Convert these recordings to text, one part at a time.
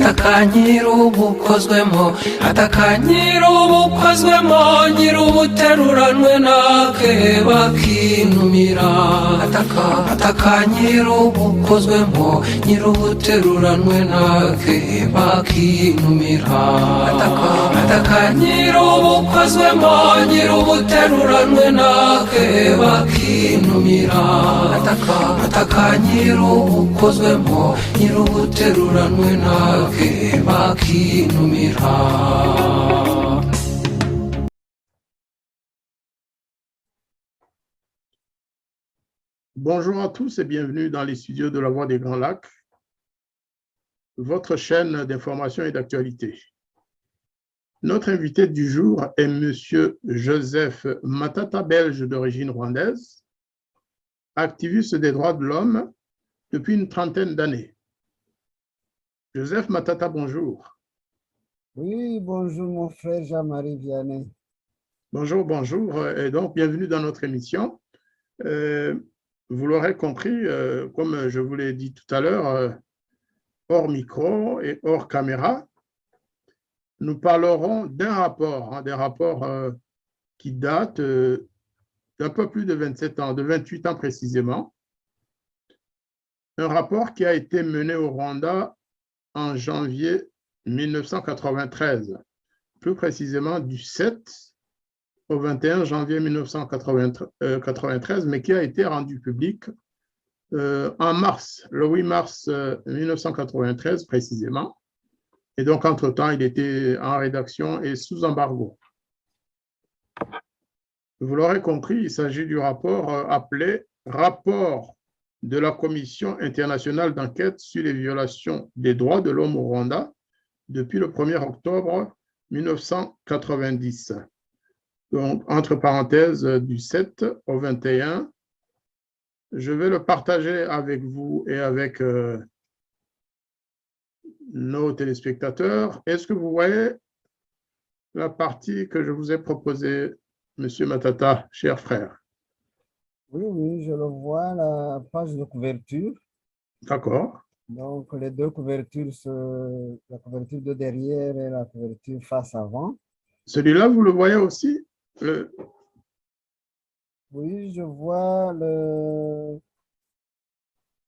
atakanyirubukozwemo nyirubuteruranwe nake bakinumira atakanyirubukozwemo nyirubuteruranwe nake bakinumira atakanyirubukozwemo nyirubuteruranwe nake bakinumira atakanyirubukozwemo nyirubuteruranwe nake bakinumira. Bonjour à tous et bienvenue dans les studios de la Voix des Grands Lacs, votre chaîne d'information et d'actualité. Notre invité du jour est M. Joseph Matata, belge d'origine rwandaise, activiste des droits de l'homme depuis une trentaine d'années. Joseph Matata, bonjour. Oui, bonjour mon frère Jean-Marie Vianney. Bonjour, bonjour, et donc bienvenue dans notre émission. Vous l'aurez compris, comme je vous l'ai dit tout à l'heure, hors micro et hors caméra, nous parlerons d'un rapport, qui date d'un peu plus de 27 ans, de 28 ans précisément. Un rapport qui a été mené au Rwanda en janvier 1993, plus précisément du 7 au 21 janvier 1993, mais qui a été rendu public en mars, le 8 mars 1993 précisément. Et donc, entre-temps, il était en rédaction et sous embargo. Vous l'aurez compris, il s'agit du rapport appelé « Rapport de la Commission internationale d'enquête sur les violations des droits de l'homme au Rwanda depuis le 1er octobre 1990. » Donc, entre parenthèses, du 7 au 21, je vais le partager avec vous et avec nos téléspectateurs. Est-ce que vous voyez la partie que je vous ai proposée, M. Matata, cher frère? Oui, oui, je le vois, la page de couverture. D'accord. Donc, les deux couvertures, la couverture de derrière et la couverture face avant. Celui-là, vous le voyez aussi? Oui, je vois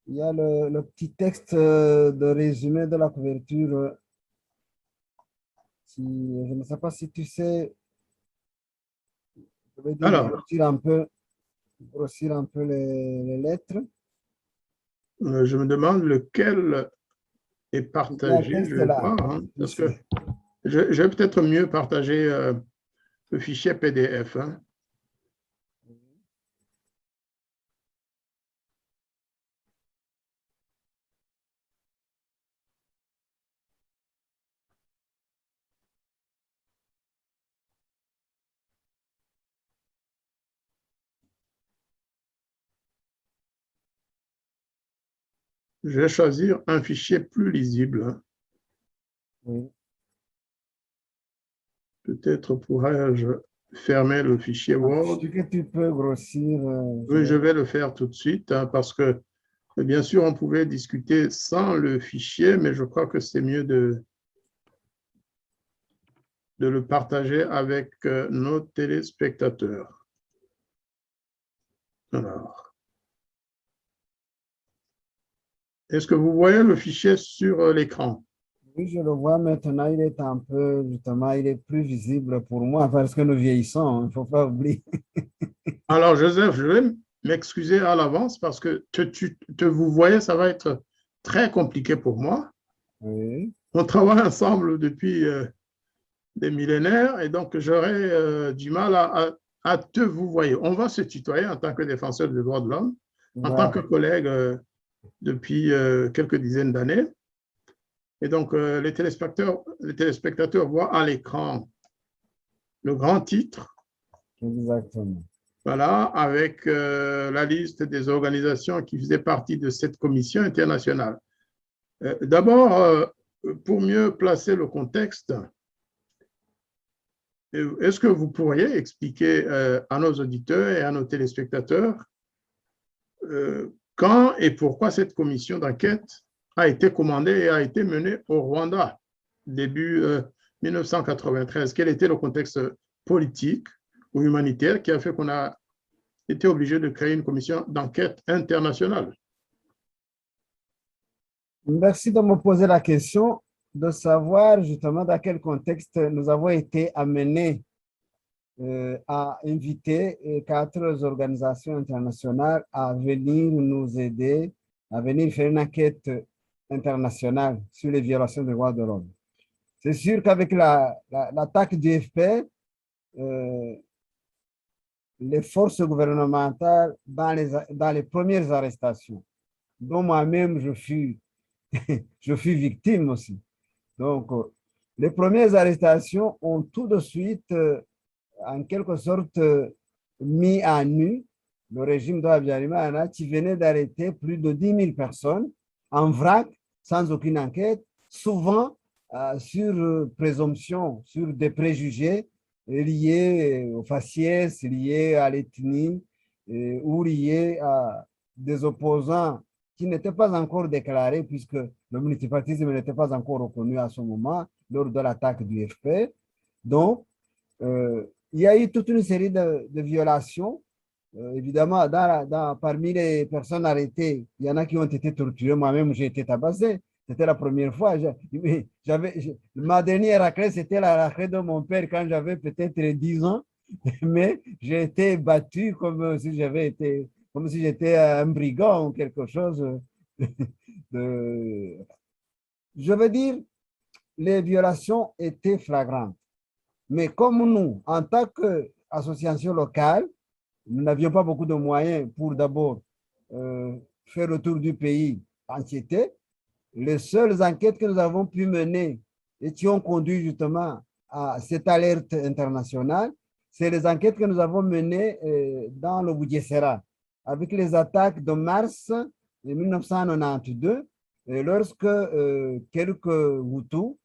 il y a le petit texte de résumé de la couverture. Je ne sais pas si tu sais, je vais dire grossir un peu les lettres. Je me demande lequel est partagé. Je vais voir, hein, parce que je vais peut-être mieux partager le fichier PDF. Hein. Je vais choisir un fichier plus lisible. Oui. Peut-être pourrais-je fermer le fichier Word. Que tu peux grossir. Oui, je vais le faire tout de suite hein, parce que, bien sûr, on pouvait discuter sans le fichier, mais je crois que c'est mieux de le partager avec nos téléspectateurs. Alors. Est-ce que vous voyez le fichier sur l'écran? Oui, je le vois maintenant, il est un peu, justement, il est plus visible pour moi parce que nous vieillissons, il ne faut pas oublier. Alors, Joseph, je vais m'excuser à l'avance parce que vous voyez, ça va être très compliqué pour moi. Oui. On travaille ensemble depuis des millénaires et donc j'aurai du mal à te vous voyer. On va se tutoyer en tant que défenseur des droits de l'homme, en tant que collègue depuis quelques dizaines d'années. Et donc, les téléspectateurs voient à l'écran le grand titre. Exactement. Voilà, avec la liste des organisations qui faisaient partie de cette commission internationale. D'abord, pour mieux placer le contexte, est-ce que vous pourriez expliquer à nos auditeurs et à nos téléspectateurs quand et pourquoi cette commission d'enquête a été commandé et a été mené au Rwanda, début 1993. Quel était le contexte politique ou humanitaire qui a fait qu'on a été obligé de créer une commission d'enquête internationale? Merci de me poser la question de savoir justement dans quel contexte nous avons été amenés à inviter 4 organisations internationales à venir nous aider, à venir faire une enquête internationale sur les violations des droits de l'homme. C'est sûr qu'avec l'attaque du FPR, les forces gouvernementales, dans les premières arrestations, dont moi-même je fus victime aussi. Donc, les premières arrestations ont tout de suite, en quelque sorte, mis à nu le régime de Habyarimana qui venait d'arrêter plus de 10 000 personnes en vrac, sans aucune enquête, souvent sur présomption, sur des préjugés liés au faciès, liés à l'ethnie ou liés à des opposants qui n'étaient pas encore déclarés puisque le multipartisme n'était pas encore reconnu à ce moment lors de l'attaque du FP. Donc, il y a eu toute une série de violations. Évidemment, parmi les personnes arrêtées, il y en a qui ont été torturées. Moi-même, j'ai été tabassé. C'était la première fois. Ma dernière raclée, c'était la raclée de mon père quand j'avais peut-être 10 ans. Mais j'ai été battu comme si j'étais un brigand ou quelque chose de... Je veux dire, les violations étaient flagrantes. Mais comme nous, en tant qu'association locale, nous n'avions pas beaucoup de moyens pour d'abord faire le tour du pays, enquêter. Les seules enquêtes que nous avons pu mener et qui ont conduit justement à cette alerte internationale, c'est les enquêtes que nous avons menées dans le Bugesera, avec les attaques de mars 1992, lorsque quelques Hutus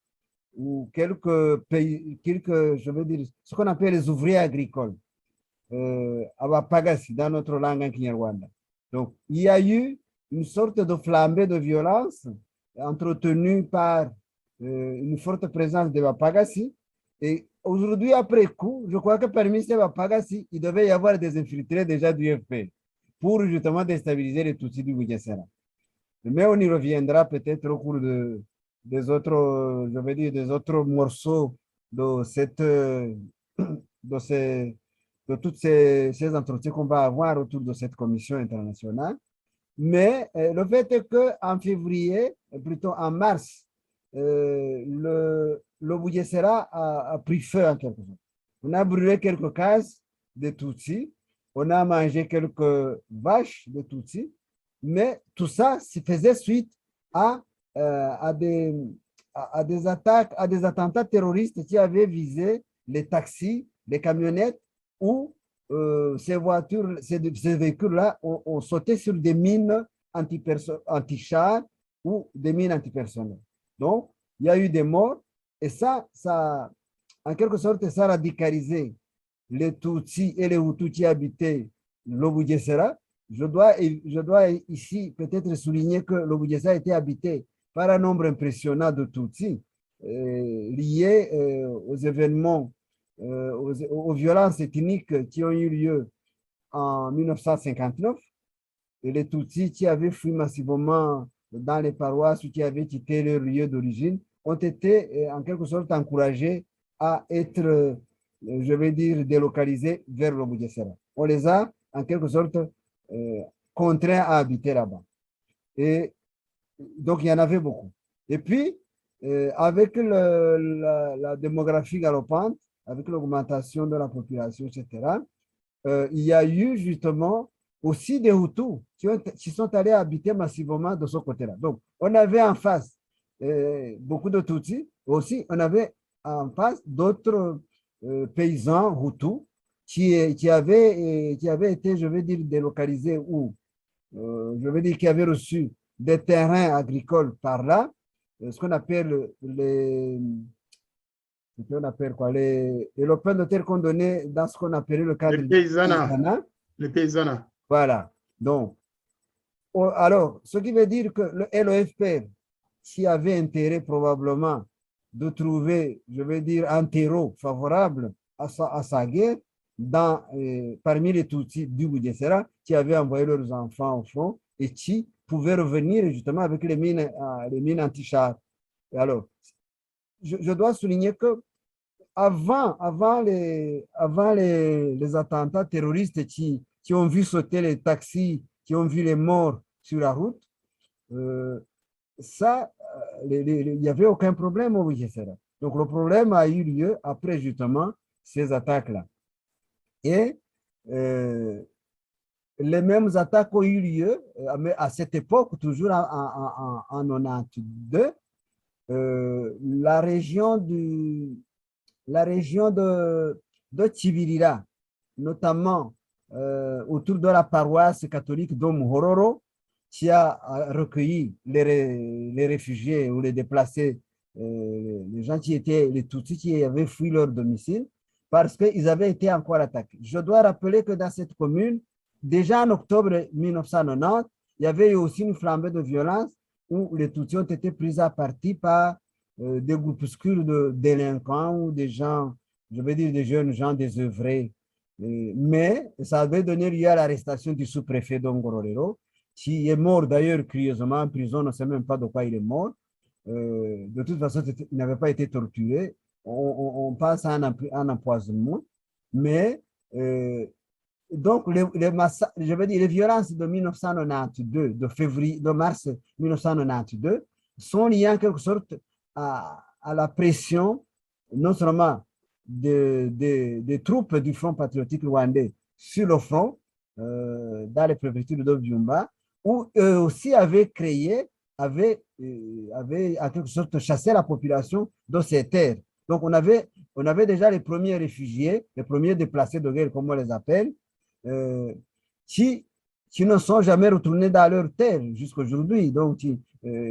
ou je veux dire, ce qu'on appelle les ouvriers agricoles, Abapagasi dans notre langue en Kinyarwanda. Donc, il y a eu une sorte de flambée de violence entretenue par une forte présence de Bapagasi. Et aujourd'hui, après coup, je crois que parmi ces Bapagasi, il devait y avoir des infiltrés déjà du FP pour justement déstabiliser les Tutsis du Bugesera. Mais on y reviendra peut-être au cours des autres, je vais dire, des autres morceaux de tous ces entretiens qu'on va avoir autour de cette commission internationale. Mais le fait est qu'en février, plutôt en mars, le Bugesera a pris feu en quelque sorte. On a brûlé quelques cases de Tutsis, on a mangé quelques vaches de Tutsis, mais tout ça se faisait suite à des attaques, à des attentats terroristes qui avaient visé les taxis, les camionnettes où ces véhicules-là ont sauté sur des mines anti-chars ou des mines antipersonnelles. Donc, il y a eu des morts et ça, en quelque sorte, ça a radicalisé les Tutsis et les Hutus qui habitaient le Bugesera. Je dois ici peut-être souligner que le Bugesera a été habité par un nombre impressionnant de Tutsis liés aux événements, aux violences ethniques qui ont eu lieu en 1959. Et les Tutsis qui avaient fui massivement dans les paroisses ou qui avaient quitté leur lieu d'origine ont été en quelque sorte encouragés à être, je vais dire, délocalisés vers le Bugesera. On les a en quelque sorte contraints à habiter là-bas. Et donc, il y en avait beaucoup. Et puis, avec la démographie galopante, avec l'augmentation de la population, etc., il y a eu justement aussi des Hutus qui sont allés habiter massivement de ce côté-là. Donc, on avait en face beaucoup de Tutsis. Aussi, on avait en face d'autres paysans Hutus qui avaient été, je vais dire, délocalisés ou, je vais dire, qui avaient reçu des terrains agricoles par là, ce qu'on appelle les lopins de terre qu'on donnait dans ce qu'on appelait le cadre du paysanat. Les paysanats. Voilà. Donc, alors, ce qui veut dire que le FPR qui avait intérêt probablement de trouver, je vais dire, un terreau favorable à sa guerre parmi les Tutsis du Boudiessera qui avaient envoyé leurs enfants au front et qui pouvaient revenir justement avec les mines anti-chars. Alors, je dois souligner que avant les attentats terroristes qui ont vu sauter les taxis, qui ont vu les morts sur la route, il n'y avait aucun problème au Boudiessera. Donc, le problème a eu lieu après justement ces attaques-là. Et les mêmes attaques ont eu lieu, mais à cette époque, toujours en 92, la région de Tibirira, notamment autour de la paroisse catholique d'Omuhororo, qui a recueilli les réfugiés ou les déplacés, les gens qui étaient, les Tutsis qui avaient fui leur domicile, parce qu'ils avaient été encore attaqués. Je dois rappeler que dans cette commune, déjà en octobre 1990, il y avait eu aussi une flambée de violence où les Tutsis ont été pris à partie par des groupuscules de délinquants ou des gens, je veux dire des jeunes gens désœuvrés. Mais ça avait donné lieu à l'arrestation du sous-préfet d'Ongororero, qui est mort d'ailleurs curieusement en prison, on ne sait même pas de quoi il est mort. De toute façon, il n'avait pas été torturé. On pense à un empoisonnement. Mais donc, je veux dire, les violences de 1992, de mars 1992, sont liées en quelque sorte à la pression, non seulement des troupes du Front patriotique rwandais sur le front, dans les préfectures de Byumba, où eux aussi avaient en quelque sorte chassé la population de ces terres. Donc, on avait déjà les premiers réfugiés, les premiers déplacés de guerre, comme on les appelle, qui ne sont jamais retournés dans leur terre jusqu'à aujourd'hui. Donc,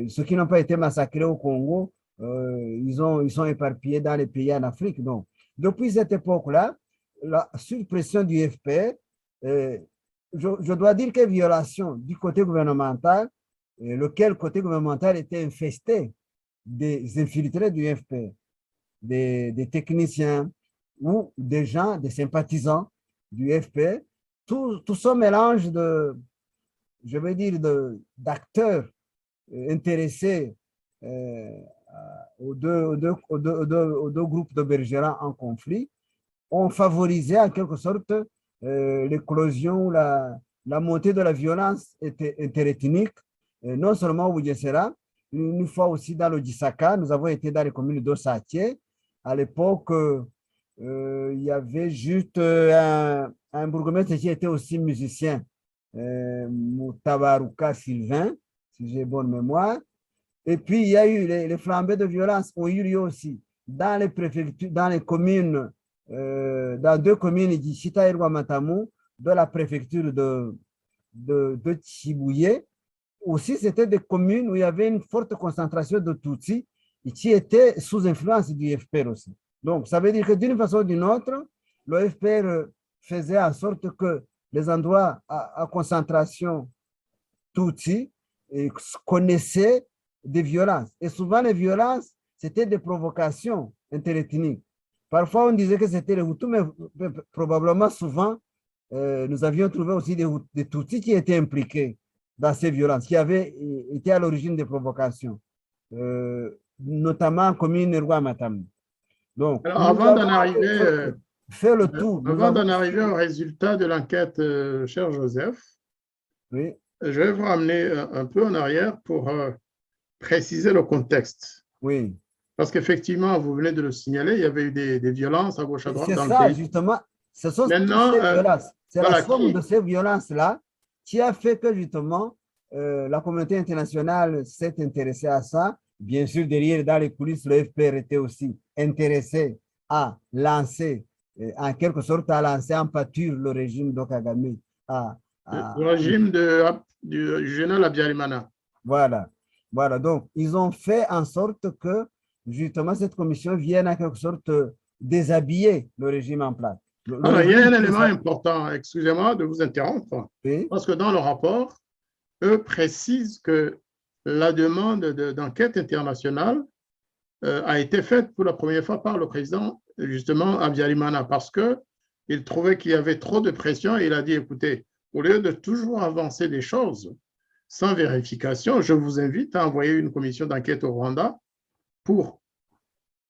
ceux qui n'ont pas été massacrés au Congo, ils sont éparpillés dans les pays en Afrique. Donc, depuis cette époque-là, sous pression du FPR, je dois dire que violation du côté gouvernemental, lequel côté gouvernemental était infesté des infiltrés du FPR, des techniciens ou des gens, des sympathisants du FPR, tout ce mélange je veux dire, d'acteurs intéressés aux deux groupes de belligérants en conflit ont favorisé en quelque sorte l'éclosion, la montée de la violence interethnique, non seulement au Boudiessera, une fois aussi dans le Gisaka. Nous avons été dans les communes d'Osatie. À l'époque, il y avait juste un bourgmestre qui était aussi musicien, Moutabaruka Sylvain, si j'ai bonne mémoire. Et puis, il y a eu les flambées de violence ont eu lieu aussi dans les préfectures, dans les communes, dans deux communes d'Ichita et Rwamatamu, de la préfecture de Chibouye. Aussi, c'était des communes où il y avait une forte concentration de Tutsis et qui étaient sous influence du FPR aussi. Donc, ça veut dire que d'une façon ou d'une autre, le FPR faisait en sorte que les endroits à concentration Tutsi connaissaient des violences. Et souvent, les violences, c'était des provocations interethniques. Parfois, on disait que c'était les Hutus, mais probablement souvent, nous avions trouvé aussi des Tutsis qui étaient impliqués dans ces violences, qui avaient été à l'origine des provocations, notamment en commune Rwamatamu. Donc, alors, avant d'en arriver, fait le tour. Avant d'en arriver au résultat de l'enquête, cher Joseph, oui. Je vais vous ramener un peu en arrière pour préciser le contexte. Oui. Parce qu'effectivement, vous venez de le signaler, il y avait eu des violences à gauche à droite dans le pays. C'est ça, justement. Ce sont ces violences. C'est voilà, la somme de ces violences-là qui a fait que, justement, la communauté internationale s'est intéressée à ça. Bien sûr, derrière, dans les coulisses, le FPR était aussi intéressé à lancer, en quelque sorte, à lancer en pâture le régime de Kagame. Le régime du général Habyarimana. Voilà. Voilà. Donc, ils ont fait en sorte que, justement, cette commission vienne en quelque sorte déshabiller le régime en place. Il y a un élément important, excusez-moi de vous interrompre, oui. Parce que dans le rapport, eux précisent que la demande d'enquête internationale a été faite pour la première fois par le président, justement, Habyarimana, parce qu'il trouvait qu'il y avait trop de pression et il a dit, écoutez, au lieu de toujours avancer des choses sans vérification, je vous invite à envoyer une commission d'enquête au Rwanda pour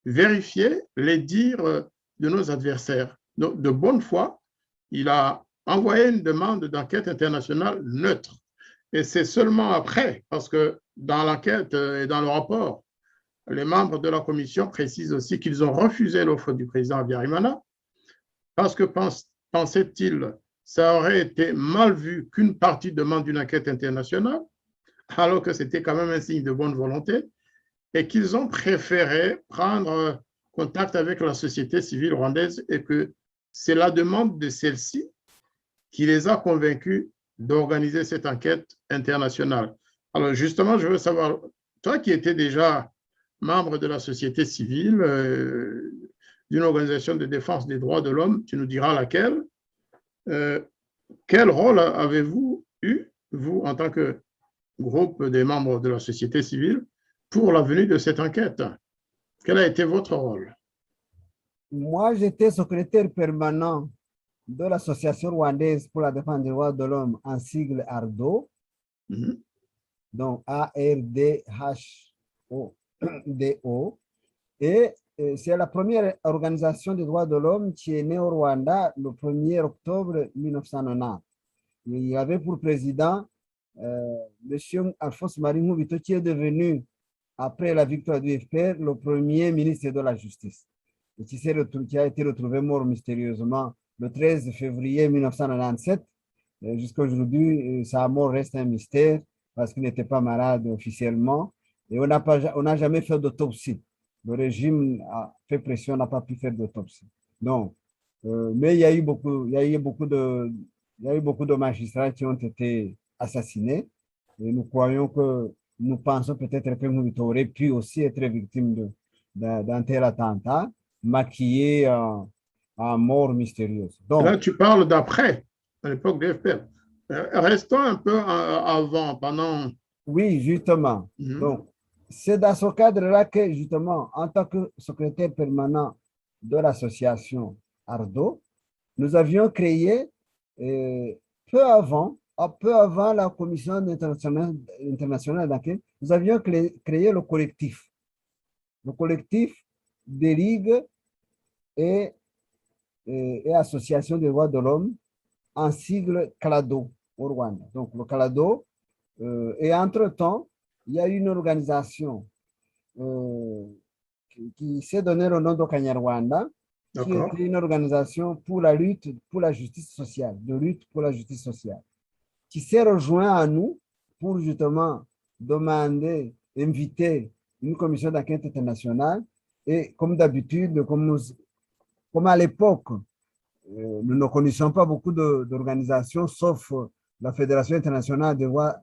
vérifier les dires de nos adversaires. Donc, de bonne foi, il a envoyé une demande d'enquête internationale neutre. Et c'est seulement après, parce que dans l'enquête et dans le rapport, les membres de la commission précisent aussi qu'ils ont refusé l'offre du président Habyarimana parce que pensait-il, ça aurait été mal vu qu'une partie demande une enquête internationale, alors que c'était quand même un signe de bonne volonté, et qu'ils ont préféré prendre contact avec la société civile rwandaise et que c'est la demande de celle-ci qui les a convaincus d'organiser cette enquête internationale. Alors justement, je veux savoir, toi qui étais déjà membre de la société civile, d'une organisation de défense des droits de l'homme, tu nous diras laquelle, quel rôle avez-vous eu, vous, en tant que groupe des membres de la société civile, pour la venue de cette enquête? Quel a été votre rôle? Moi, j'étais secrétaire permanent de l'Association rwandaise pour la défense des droits de l'homme, en sigle ARDO, donc ARDHODO. Et c'est la première organisation des droits de l'homme qui est née au Rwanda le 1er octobre 1990. Il y avait pour président M. Alphonse Marie Nkubito, qui est devenu, après la victoire du FPR, le premier ministre de la Justice, et qui a été retrouvé mort mystérieusement le 13 février 1997. Jusqu'à aujourd'hui, sa mort reste un mystère parce qu'il n'était pas malade officiellement et on n'a jamais fait d'autopsie. Le régime a fait pression, on n'a pas pu faire d'autopsie. Donc, mais il y a eu beaucoup de magistrats qui ont été assassinés et nous pensons peut-être que Nkubito aurait pu aussi être victime d'un tel attentat maquillé en mort mystérieuse. Donc, là, tu parles d'après, à l'époque de FPR. Restons un peu avant, pendant... Oui, justement. Donc, c'est dans ce cadre-là que, justement, en tant que secrétaire permanent de l'association ARDO, nous avions créé, peu avant la commission internationale d'enquête, nous avions créé le collectif des ligues et associations des droits de l'homme, en sigle CALADO au Rwanda. Donc, le CALADO, et entre-temps, il y a une organisation qui s'est donné le nom de Kanyarwanda, qui est une organisation pour la lutte pour la justice sociale, qui s'est rejoint à nous pour justement inviter une commission d'enquête internationale. Et comme d'habitude, comme à l'époque, nous ne connaissons pas beaucoup d'organisations, sauf la Fédération internationale des droits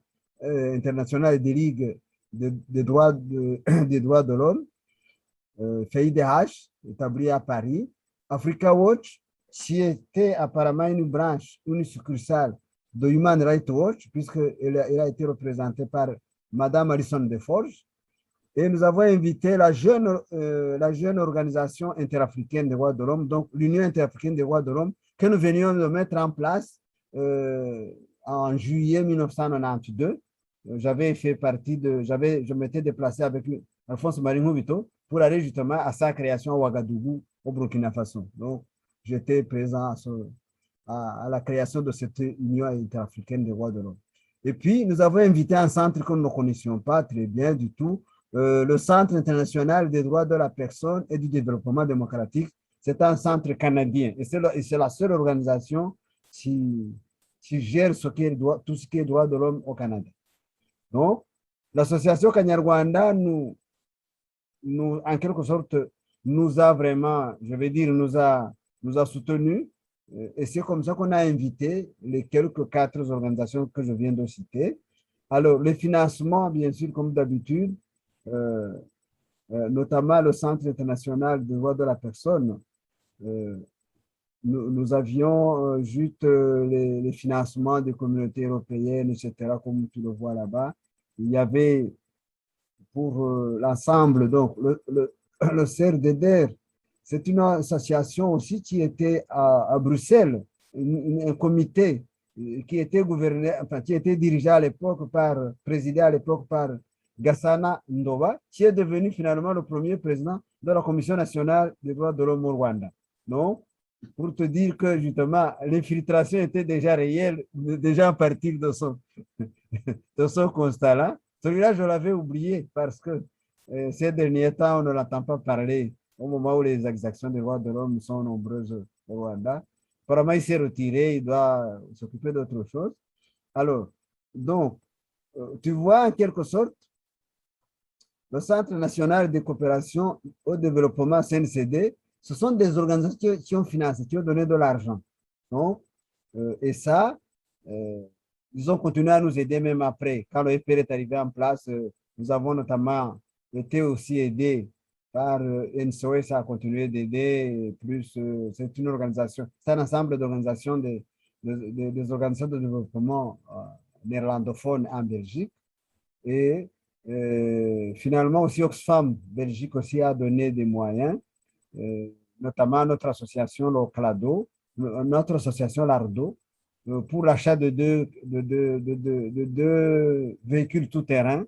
internationale des ligues des droits de l'homme, FIDH, établie à Paris, Africa Watch, qui était apparemment une succursale de Human Rights Watch, puisqu'elle a été représentée par Madame Alison Deforges. Et nous avons invité la jeune organisation interafricaine des droits de l'homme, donc l'Union interafricaine des droits de l'homme, que nous venions de mettre en place en juillet 1992. Je m'étais déplacé avec Alphonse Marie Nkubito pour aller justement à sa création à Ouagadougou, au Burkina Faso. Donc, j'étais présent à la création de cette Union interafricaine des droits de l'homme. Et puis, nous avons invité un centre que nous ne connaissions pas très bien du tout, le Centre international des droits de la personne et du développement démocratique. C'est un centre canadien et c'est la seule organisation qui gère tout ce qui est droits de l'homme au Canada. Donc, l'association Kanyarwanda en quelque sorte, nous a vraiment, je vais dire, nous a soutenus. Et c'est comme ça qu'on a invité les quelques 4 organisations que je viens de citer. Alors, le financement, bien sûr, comme d'habitude, notamment le Centre international des droits de la personne, nous avions juste les financements des communautés européennes, etc., comme tu le vois là-bas. Il y avait pour l'ensemble. Donc, le CRDDR, c'est une association aussi qui était à Bruxelles, un comité qui était gouverné, enfin, qui était dirigé à l'époque présidé à l'époque par Gassana Ndova, qui est devenu finalement le premier président de la Commission nationale des droits de l'homme au Rwanda. Donc, pour te dire que justement, l'infiltration était déjà réelle, déjà à partir de ce constat-là. Celui-là, je l'avais oublié parce que ces derniers temps, on ne l'entend pas parler au moment où les exactions des droits de l'homme sont nombreuses au Rwanda. Apparemment, il s'est retiré, il doit s'occuper d'autre chose. Alors, donc, tu vois en quelque sorte, le Centre national de coopération au développement CNCD, ce sont des organisations qui ont financé, qui ont donné de l'argent. Donc, et ça, ils ont continué à nous aider même après. Quand le FPR est arrivé en place, nous avons notamment été aussi aidés par NSOS a continué d'aider, plus c'est une organisation, c'est un ensemble d'organisations, des organisations de développement néerlandophones en Belgique. Et finalement aussi Oxfam Belgique aussi a donné des moyens, notamment notre association, le CLADO, notre association l'ARDO, pour l'achat de deux véhicules tout-terrain,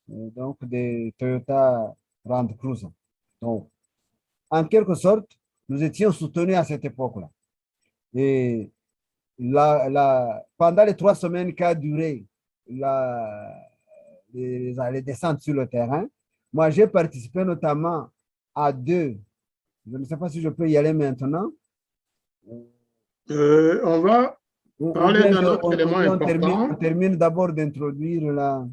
donc des Toyota Land Cruiser. Donc, en quelque sorte, nous étions soutenus à cette époque-là. Et pendant les 3 semaines qu'a duré les descentes sur le terrain, moi, j'ai participé notamment à 2. Je ne sais pas si je peux y aller maintenant. On va parler d'un autre élément important. On termine d'abord d'introduire la...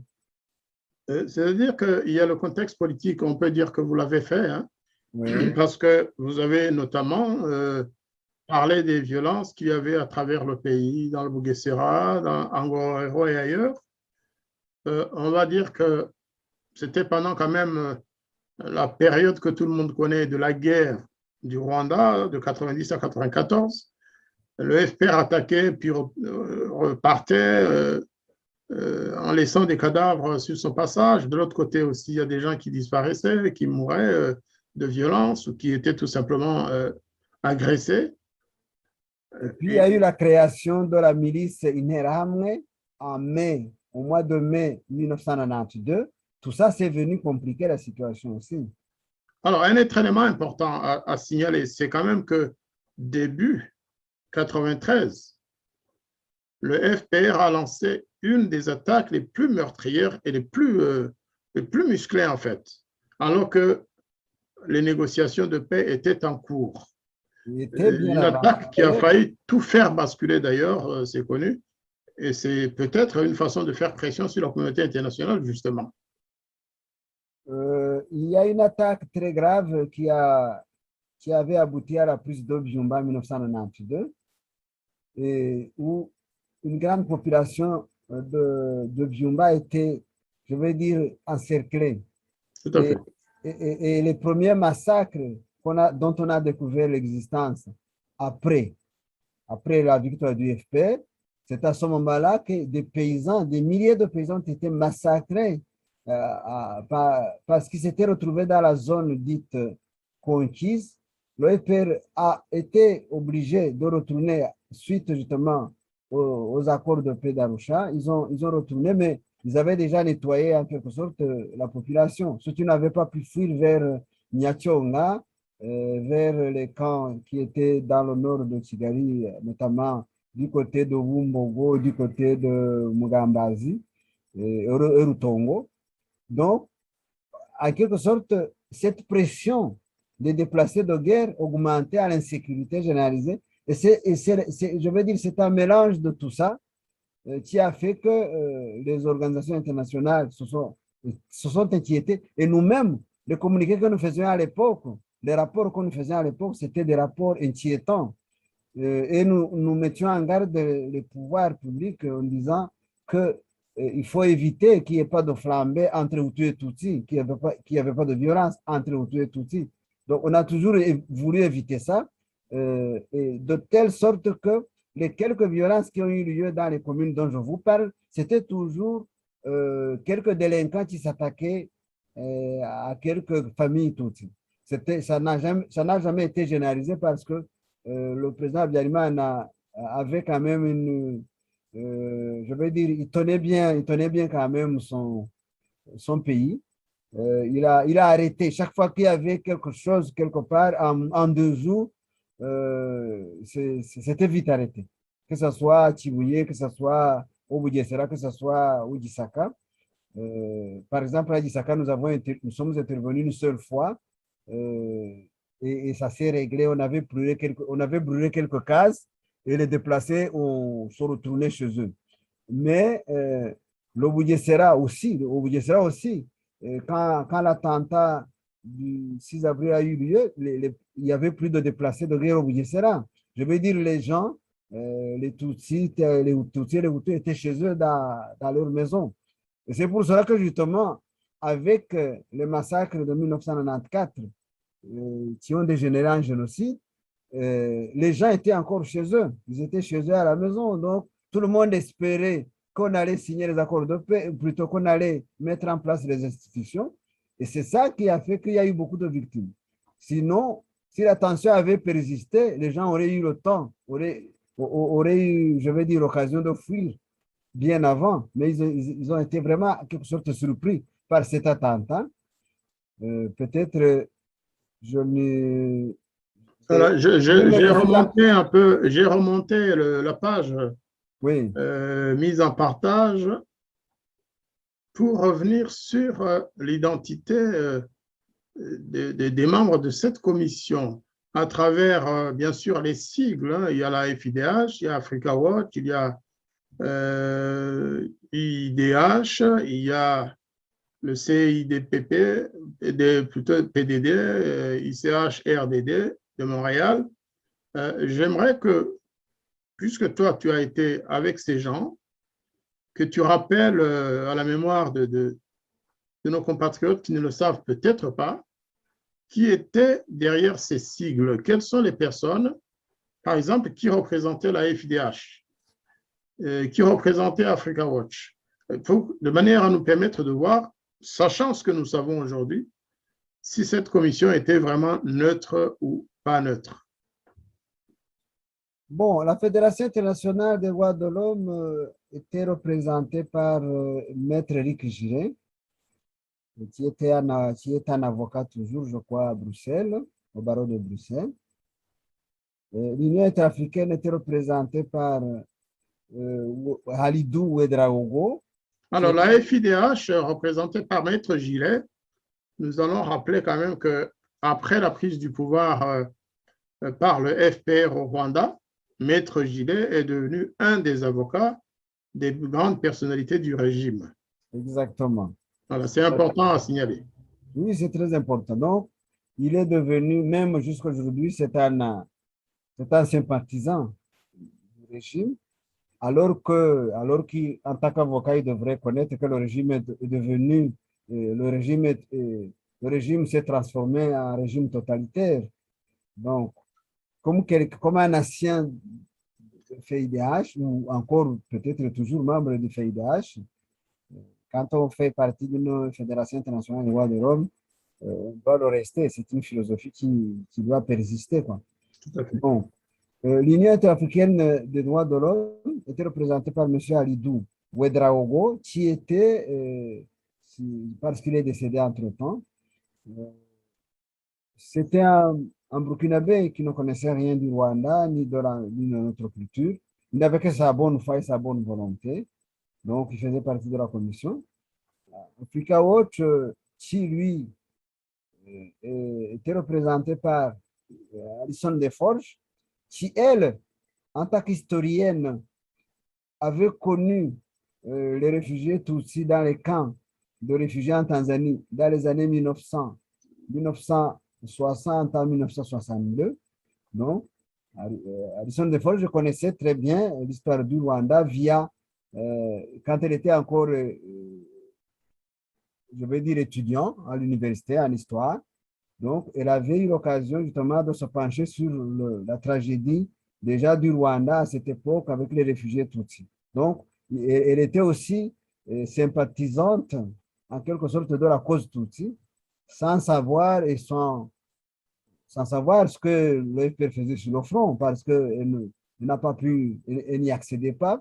C'est-à-dire qu'il y a le contexte politique, on peut dire que vous l'avez fait, hein, Oui. parce que vous avez notamment parlé des violences qu'il y avait à travers le pays, dans le Bugesera, dans Ngororero et ailleurs. On va dire que c'était pendant quand même la période que tout le monde connaît de la guerre du Rwanda, de 90 à 94. Le FPR attaquait, puis repartait en laissant des cadavres sur son passage. De l'autre côté aussi, il y a des gens qui disparaissaient, qui mouraient de violence ou qui étaient tout simplement agressés. Puis il y a eu la création de la milice Interahamwe en mai, au mois de mai 1992. Tout ça, c'est venu compliquer la situation aussi. Alors, un autre élément important à signaler, c'est quand même que début 93, le FPR a lancé une des attaques les plus meurtrières et les plus musclées, en fait, alors que les négociations de paix étaient en cours. Une attaque qui a failli tout faire basculer, d'ailleurs, c'est connu, et c'est peut-être une façon de faire pression sur la communauté internationale, justement. Il y a une attaque très grave qui avait abouti à la prise de Byumba en 1992, et où une grande population de Byumba était, je vais dire, encerclée. Tout à fait. Et les premiers massacres dont on a découvert l'existence après la victoire du FPR, c'est à ce moment-là que des milliers de paysans ont été massacrés parce qu'ils s'étaient retrouvés dans la zone dite conquise. Le FPR a été obligé de retourner suite justement aux accords de paix d'Arusha. Ils ont retourné, mais ils avaient déjà nettoyé en quelque sorte la population. Ceux qui n'avaient pas pu fuir vers Nyakyonga, vers les camps qui étaient dans le nord de Kigali, notamment du côté de Wumbogo, du côté de Mugambazi et Rutongo. Donc, en quelque sorte, cette pression des déplacés de guerre augmentait à l'insécurité généralisée. Et je veux dire, c'est un mélange de tout ça qui a fait que les organisations internationales se sont inquiétées. Et nous-mêmes, les communiqués que nous faisions à l'époque, les rapports que nous faisions à l'époque, c'était des rapports inquiétants. Et nous mettions en garde les pouvoirs publics en disant qu'il faut éviter qu'il n'y ait pas de flambée entre Hutu et Tutsi, qu'il n'y avait pas de violence entre Hutu et Tutsi. Donc, on a toujours voulu éviter ça, et de telle sorte que les quelques violences qui ont eu lieu dans les communes dont je vous parle, c'était toujours quelques délinquants qui s'attaquaient à quelques familles toutes. Ça n'a jamais été généralisé parce que le président Habyarimana avait quand même je veux dire, il tenait bien quand même son pays. Il a arrêté. Chaque fois qu'il y avait quelque chose quelque part en dessous, c'était vite arrêté. Que ce soit à Chibouye, que ce soit au Bugesera, que ce soit au Gisaka. Par exemple, à Gisaka, nous sommes intervenus une seule fois euh, et ça s'est réglé. On avait brûlé quelques cases et les déplacés sont retournés chez eux. Mais au Bugesera aussi quand l'attentat du 6 avril a eu lieu, il y avait plus de déplacés de guerre au Bugesera. Je veux dire, les gens, les Tutsis et les Hutus étaient chez eux dans leur maison. Et c'est pour cela que justement, avec les massacres de 1994 qui ont dégénéré en génocide, les gens étaient encore chez eux. Ils étaient chez eux à la maison. Donc, tout le monde espérait qu'on allait signer les accords de paix, plutôt qu'on allait mettre en place les institutions. Et c'est ça qui a fait qu'il y a eu beaucoup de victimes. Sinon, si la tension avait persisté, les gens auraient eu le temps, auraient eu, je vais dire, l'occasion de fuir bien avant. Mais ils ont été vraiment, en quelque sorte, surpris par cet attentat. Peut-être, je ne... Voilà, j'ai remonté un peu, j'ai remonté la page Oui. mise en partage pour revenir sur l'identité des membres de cette commission à travers, bien sûr, les sigles. Hein. Il y a la FIDH, il y a Africa Watch, il y a IDH, il y a le CIDPP, plutôt PDD, ICH, RDD de Montréal. J'aimerais que, puisque toi, tu as été avec ces gens, que tu rappelles à la mémoire de nos compatriotes qui ne le savent peut-être pas, qui était derrière ces sigles. Quelles sont les personnes, par exemple, qui représentaient la FIDH, qui représentaient Africa Watch, de manière à nous permettre de voir, sachant ce que nous savons aujourd'hui, si cette commission était vraiment neutre ou pas neutre. Bon, la Fédération internationale des droits de l'homme était représentée par Maître Eric Giré, qui est un avocat toujours, je crois, à Bruxelles, au barreau de Bruxelles. L'Union interafricaine était représentée par Halidou Ouedraogo. Alors, la FIDH, représentée par Maître Gilet, nous allons rappeler quand même qu'après la prise du pouvoir par le FPR au Rwanda, Maître Gilet est devenu un des avocats des grandes personnalités du régime. Exactement. Voilà, c'est important à signaler. Oui, c'est très important. Donc, il est devenu, même jusqu'à aujourd'hui, c'est un sympathisant du régime, alors qu'en tant qu'avocat, il devrait connaître que le régime est devenu, le régime s'est transformé en régime totalitaire. Donc, comme un ancien FIDH, ou encore peut-être toujours membre du FIDH, quand on fait partie d'une fédération internationale des droits de l'homme, on doit le rester. C'est une philosophie qui doit persister, quoi. Tout à fait. Bon. L'Union interafricaine des droits de l'homme était représentée par M. Alidou Ouedraogo, qui était, parce qu'il est décédé entre-temps, c'était un Burkinabé qui ne connaissait rien du Rwanda ni de notre culture. Il n'avait que sa bonne foi et sa bonne volonté. Donc, il faisait partie de la commission. Africa Watch, qui lui était représenté par Alison Desforges, qui elle, en tant qu'historienne, avait connu les réfugiés Tutsis dans les camps de réfugiés en Tanzanie dans les années 1960 à 1962. Donc, Alison Desforges, je connaissais très bien l'histoire du Rwanda via, quand elle était encore, je vais dire, étudiant à l'université en histoire. Donc, elle avait eu l'occasion justement de se pencher sur la tragédie déjà du Rwanda à cette époque avec les réfugiés Tutsis. Donc, elle était aussi sympathisante en quelque sorte de la cause Tutsi, sans savoir et sans savoir ce que le FPR faisait sur le front, parce qu'elle n'a pas pu, elle n'y accédait pas.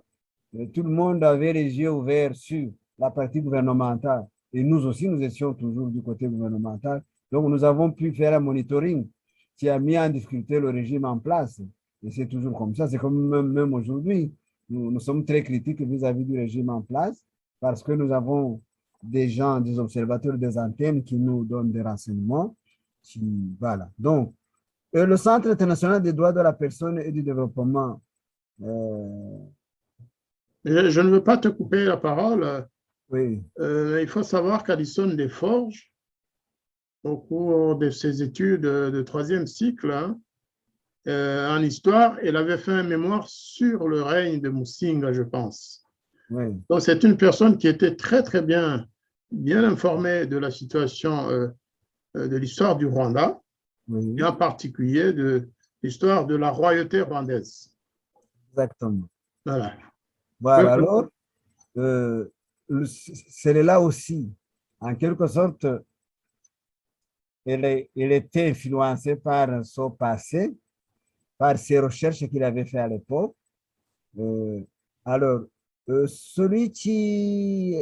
Tout le monde avait les yeux ouverts sur la partie gouvernementale. Et nous aussi, nous étions toujours du côté gouvernemental. Donc, nous avons pu faire un monitoring qui a mis en difficulté le régime en place. Et c'est toujours comme ça. C'est comme même aujourd'hui. Nous sommes très critiques vis-à-vis du régime en place parce que nous avons des gens, des observateurs, des antennes qui nous donnent des renseignements. Voilà. Donc, le Centre international des droits de la personne et du développement. Je ne veux pas te couper la parole. Oui. Il faut savoir qu'Alison Desforges, au cours de ses études de troisième cycle hein, en histoire, elle avait fait un mémoire sur le règne de Musinga, je pense. Oui. Donc, c'est une personne qui était très, très bien informée de la situation de l'histoire du Rwanda, Oui. et en particulier de l'histoire de la royauté rwandaise. Exactement. Voilà. Voilà, alors, c'est là aussi, en quelque sorte, elle était influencée par son passé, par ses recherches qu'il avait fait à l'époque. Alors, celui qui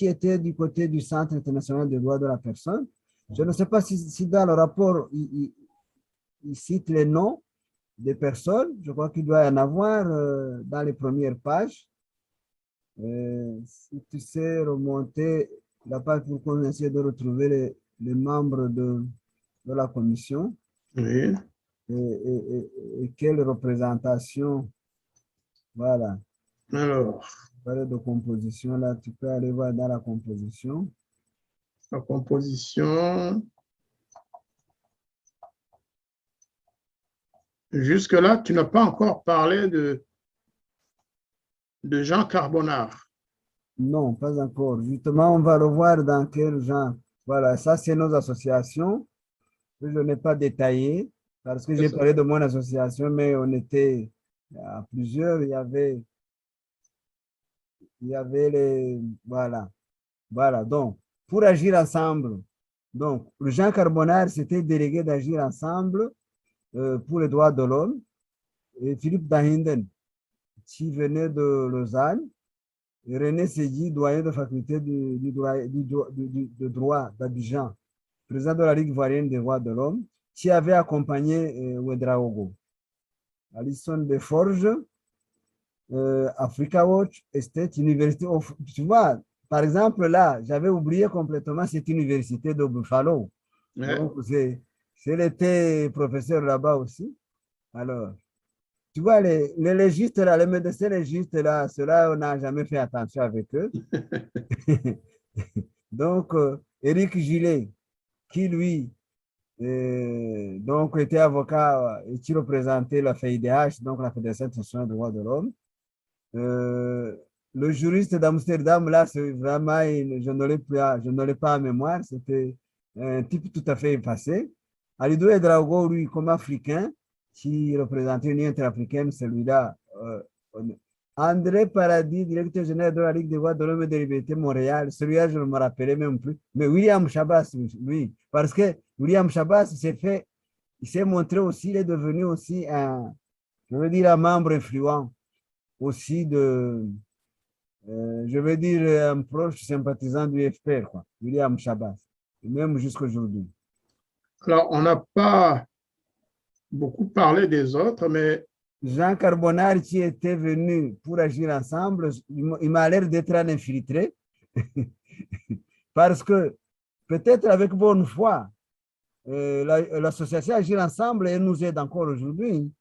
était du côté du Centre international des droits de la personne, je ne sais pas si dans le rapport, il cite les noms des personnes. Je crois qu'il doit y en avoir dans les premières pages. Si tu sais remonter la page pour qu'on essaie de retrouver les membres de la commission. Oui. Et quelle représentation. Voilà. Alors. Parler de composition, là, tu peux aller voir dans la composition. La composition. Jusque-là, tu n'as pas encore parlé de Jean Carbonard. Non, pas encore. Justement, on va revoir dans quel genre. Voilà, ça, c'est nos associations. Je n'ai pas détaillé parce que j'ai parlé de mon association, mais on était à plusieurs. Il y avait les. Voilà. Voilà. Donc, pour agir ensemble. Donc, Jean Carbonard, c'était délégué d'agir ensemble pour les droits de l'homme. Et Philippe Dahinden, qui venait de Lausanne. Et René Segui, doyen de faculté de droit d'Abidjan, président de la Ligue ivoirienne des droits de l'homme, qui avait accompagné Ouedraogo. Alison Desforges, Africa Watch, State University of... Tu vois, par exemple, là, j'avais oublié complètement cette université de Buffalo. Ouais. Donc, elle était professeur là-bas aussi. Alors, tu vois, les légistes, là, les médecins légistes, là, ceux-là, on n'a jamais fait attention avec eux. Donc, Éric Gillet, qui lui, donc, était avocat et qui représentait la FIDH, donc la Fédération internationale des droits de l'homme. Le juriste d'Amsterdam, là, c'est vraiment, je ne l'ai pas en mémoire, c'était un type tout à fait effacé. Alidou Ouedraogo, lui, comme africain, qui représentait l'Union interafricaine, celui-là. André Paradis, directeur général de la Ligue des droits de l'homme et des libertés Montréal, celui-là, je ne me rappelais même plus. Mais William Chabas, lui, parce que William Chabas il s'est montré aussi, il est devenu aussi je veux dire, un membre influent aussi je veux dire, un proche sympathisant du FPR, quoi, William Chabas, même jusqu'à aujourd'hui. Alors, on n'a pas beaucoup parlé des autres, mais... Jean Carbonard, qui était venu pour agir ensemble, il m'a l'air d'être un infiltré, parce que peut-être avec bonne foi, l'association Agir Ensemble, elle nous aide encore aujourd'hui.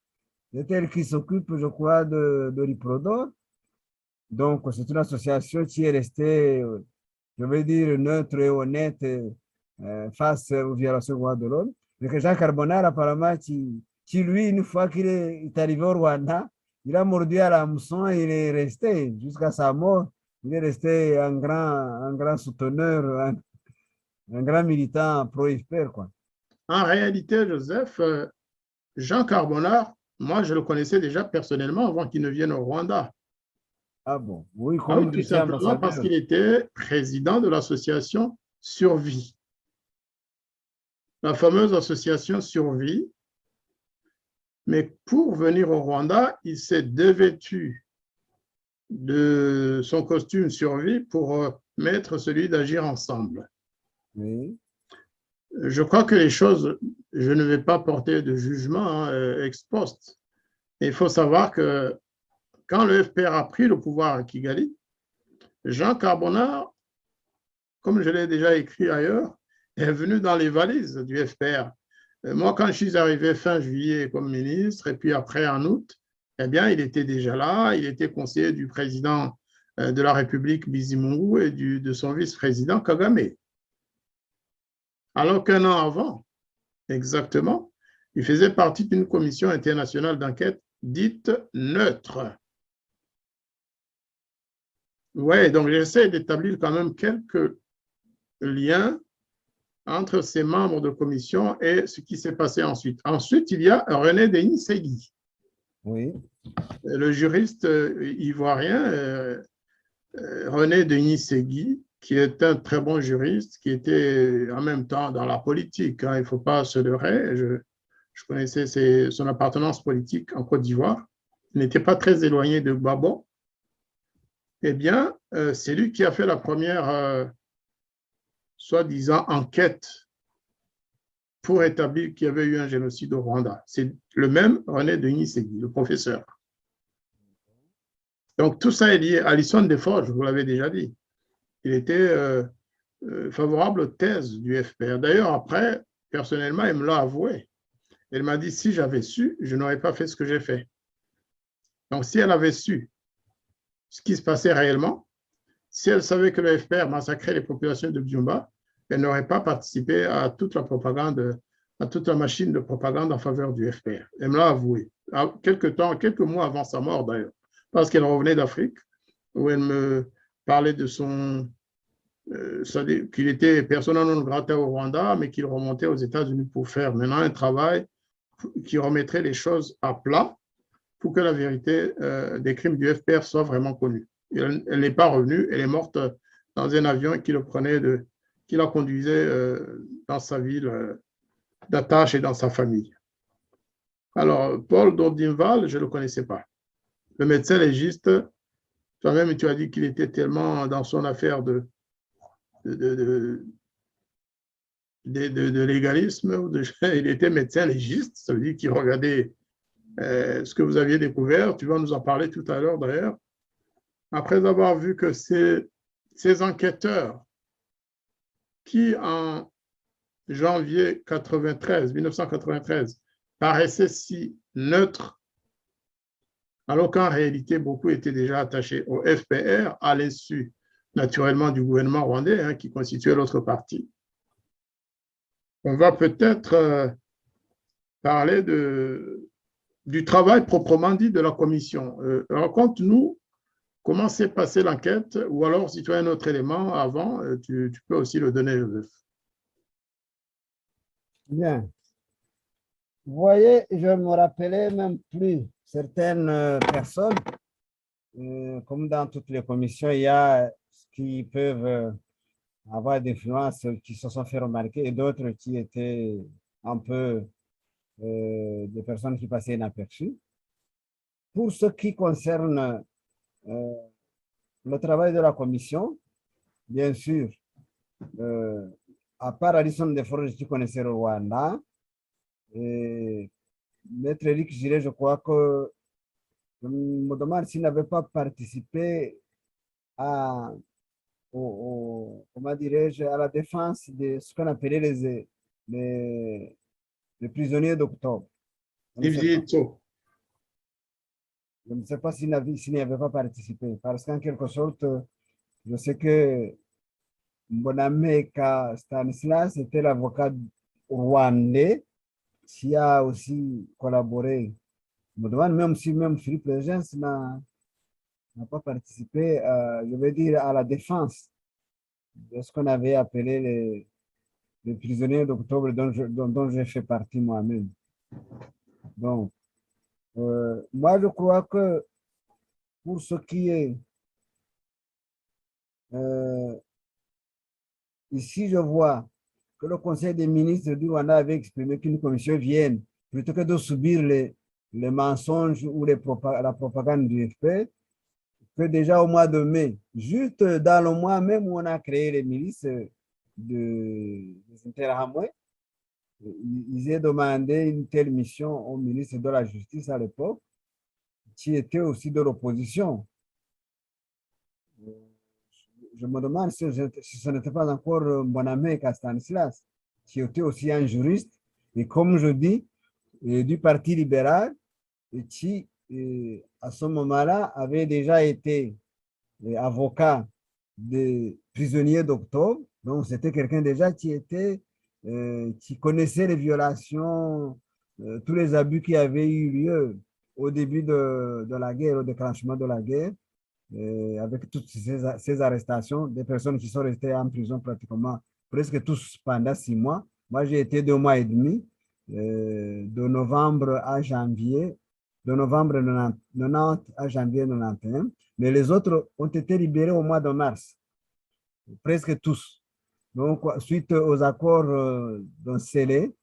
C'est elle qui s'occupe, je crois, de l'Iprodor. Donc, c'est une association qui est restée, je veux dire, neutre et honnête face aux violations des droits de l'homme. Mais Jean Carbonard, apparemment, qui lui, une fois qu'il est arrivé au Rwanda, il a mordu à l'hameçon et il est resté jusqu'à sa mort. Il est resté un grand souteneur, un grand militant pro-IFPR, quoi. En réalité, Joseph, Jean Carbonard, moi, je le connaissais déjà personnellement avant qu'il ne vienne au Rwanda. Ah bon, oui, Ah comme oui, il tout était simplement parce ambassadeur. qu'il était président de l'association Survie. La fameuse association Survie. Mais pour venir au Rwanda, il s'est dévêtu de son costume Survie pour mettre celui d'Agir ensemble. Oui, Je crois que les choses, je ne vais pas porter de jugement ex post. Il faut savoir que quand le FPR a pris le pouvoir à Kigali, Jean Carbonat, comme je l'ai déjà écrit ailleurs, est venu dans les valises du FPR. Moi, quand je suis arrivé fin juillet comme ministre, et puis après en août, eh bien, il était déjà là, il était conseiller du président de la République Bizimungu et de son vice-président Kagame. Alors qu'un an avant, exactement, il faisait partie d'une commission internationale d'enquête dite neutre. Oui, donc j'essaie d'établir quand même quelques liens entre ces membres de commission et ce qui s'est passé ensuite. Ensuite, il y a René Denis-Segui, oui, le juriste ivoirien René Denis-Segui, qui est un très bon juriste, qui était en même temps dans la politique. Hein, il ne faut pas se leurrer. Je connaissais son appartenance politique en Côte d'Ivoire. Il n'était pas très éloigné de Gbagbo. Eh bien, c'est lui qui a fait la première, soi-disant, enquête pour établir qu'il y avait eu un génocide au Rwanda. C'est le même René Denis-Segui, le professeur. Donc, tout ça est lié. Alison Desforges, je vous l'avais déjà dit. Il était favorable aux thèses du FPR. D'ailleurs, après, personnellement, elle me l'a avoué. Elle m'a dit, si j'avais su, je n'aurais pas fait ce que j'ai fait. Donc, si elle avait su ce qui se passait réellement, si elle savait que le FPR massacrait les populations de Byumba, elle n'aurait pas participé à toute la propagande, à toute la machine de propagande en faveur du FPR. Elle me l'a avoué. Quelques mois avant sa mort d'ailleurs, parce qu'elle revenait d'Afrique, où elle me parlait de son qu'il était persona non grata au Rwanda, mais qu'il remontait aux États-Unis pour faire maintenant un travail qui remettrait les choses à plat pour que la vérité des crimes du FPR soit vraiment connue. Elle n'est pas revenue, elle est morte dans un avion qui la conduisait dans sa ville d'attache et dans sa famille. Alors, Paul Dondinval, je ne le connaissais pas. Le médecin légiste, toi-même, tu as dit qu'il était tellement dans son affaire de légalisme. Il était médecin légiste, ça veut dire qu'il regardait ce que vous aviez découvert. Tu vas nous en parler tout à l'heure d'ailleurs. Après avoir vu que ces enquêteurs qui, en janvier 1993, paraissaient si neutres, alors qu'en réalité, beaucoup étaient déjà attachés au FPR, à l'insu naturellement du gouvernement rwandais, hein, qui constituait l'autre parti. On va peut-être parler du travail proprement dit de la commission. Raconte-nous comment s'est passée l'enquête, ou alors si tu as un autre élément avant, tu peux aussi le donner. bien. Vous voyez, je me rappelais même plus certaines personnes, comme dans toutes les commissions, il y a qui peuvent avoir des influences qui se sont fait remarquer et d'autres qui étaient un peu des personnes qui passaient inaperçues. Pour ce qui concerne le travail de la commission, bien sûr, à part Alison Desforges qui connaissait le Rwanda, et Maître Eric Giré, je crois que je me demande s'il n'avait pas participé à, comment dirais-je, à la défense de ce qu'on appelait les prisonniers d'octobre. Je ne sais pas s'il n'y avait pas participé, parce qu'en quelque sorte, je sais que Mbonameka Stanislas était l'avocat rwandais qui a aussi collaboré. Je me demande même si même Philippe Légens n'a pas participé, je veux dire, à la défense de ce qu'on avait appelé les prisonniers d'octobre dont j'ai fait partie moi-même. Donc, moi, je crois que pour ce qui est euh, ici, je vois que le Conseil des ministres du Rwanda avait exprimé qu'une commission vienne, plutôt que de subir les mensonges ou la propagande du FP, que déjà au mois de mai, juste dans le mois même où on a créé les milices des Interahamwe, ils aient demandé une telle mission au ministre de la Justice à l'époque, qui était aussi de l'opposition. Je me demande si ce n'était pas encore Bonamé Stanislas, qui était aussi un juriste, et comme je dis, du Parti libéral, et qui, à ce moment-là, avait déjà été avocat des prisonniers d'octobre. Donc, c'était quelqu'un déjà qui connaissait les violations, tous les abus qui avaient eu lieu au début de la guerre, au déclenchement de la guerre, avec toutes ces arrestations, des personnes qui sont restées en prison pratiquement presque tous pendant 6 mois. Moi, j'ai été 2 mois et demi, de novembre à janvier, de novembre 90 à janvier 91, mais les autres ont été libérés au mois de mars, presque tous. Donc, suite aux accords scellés,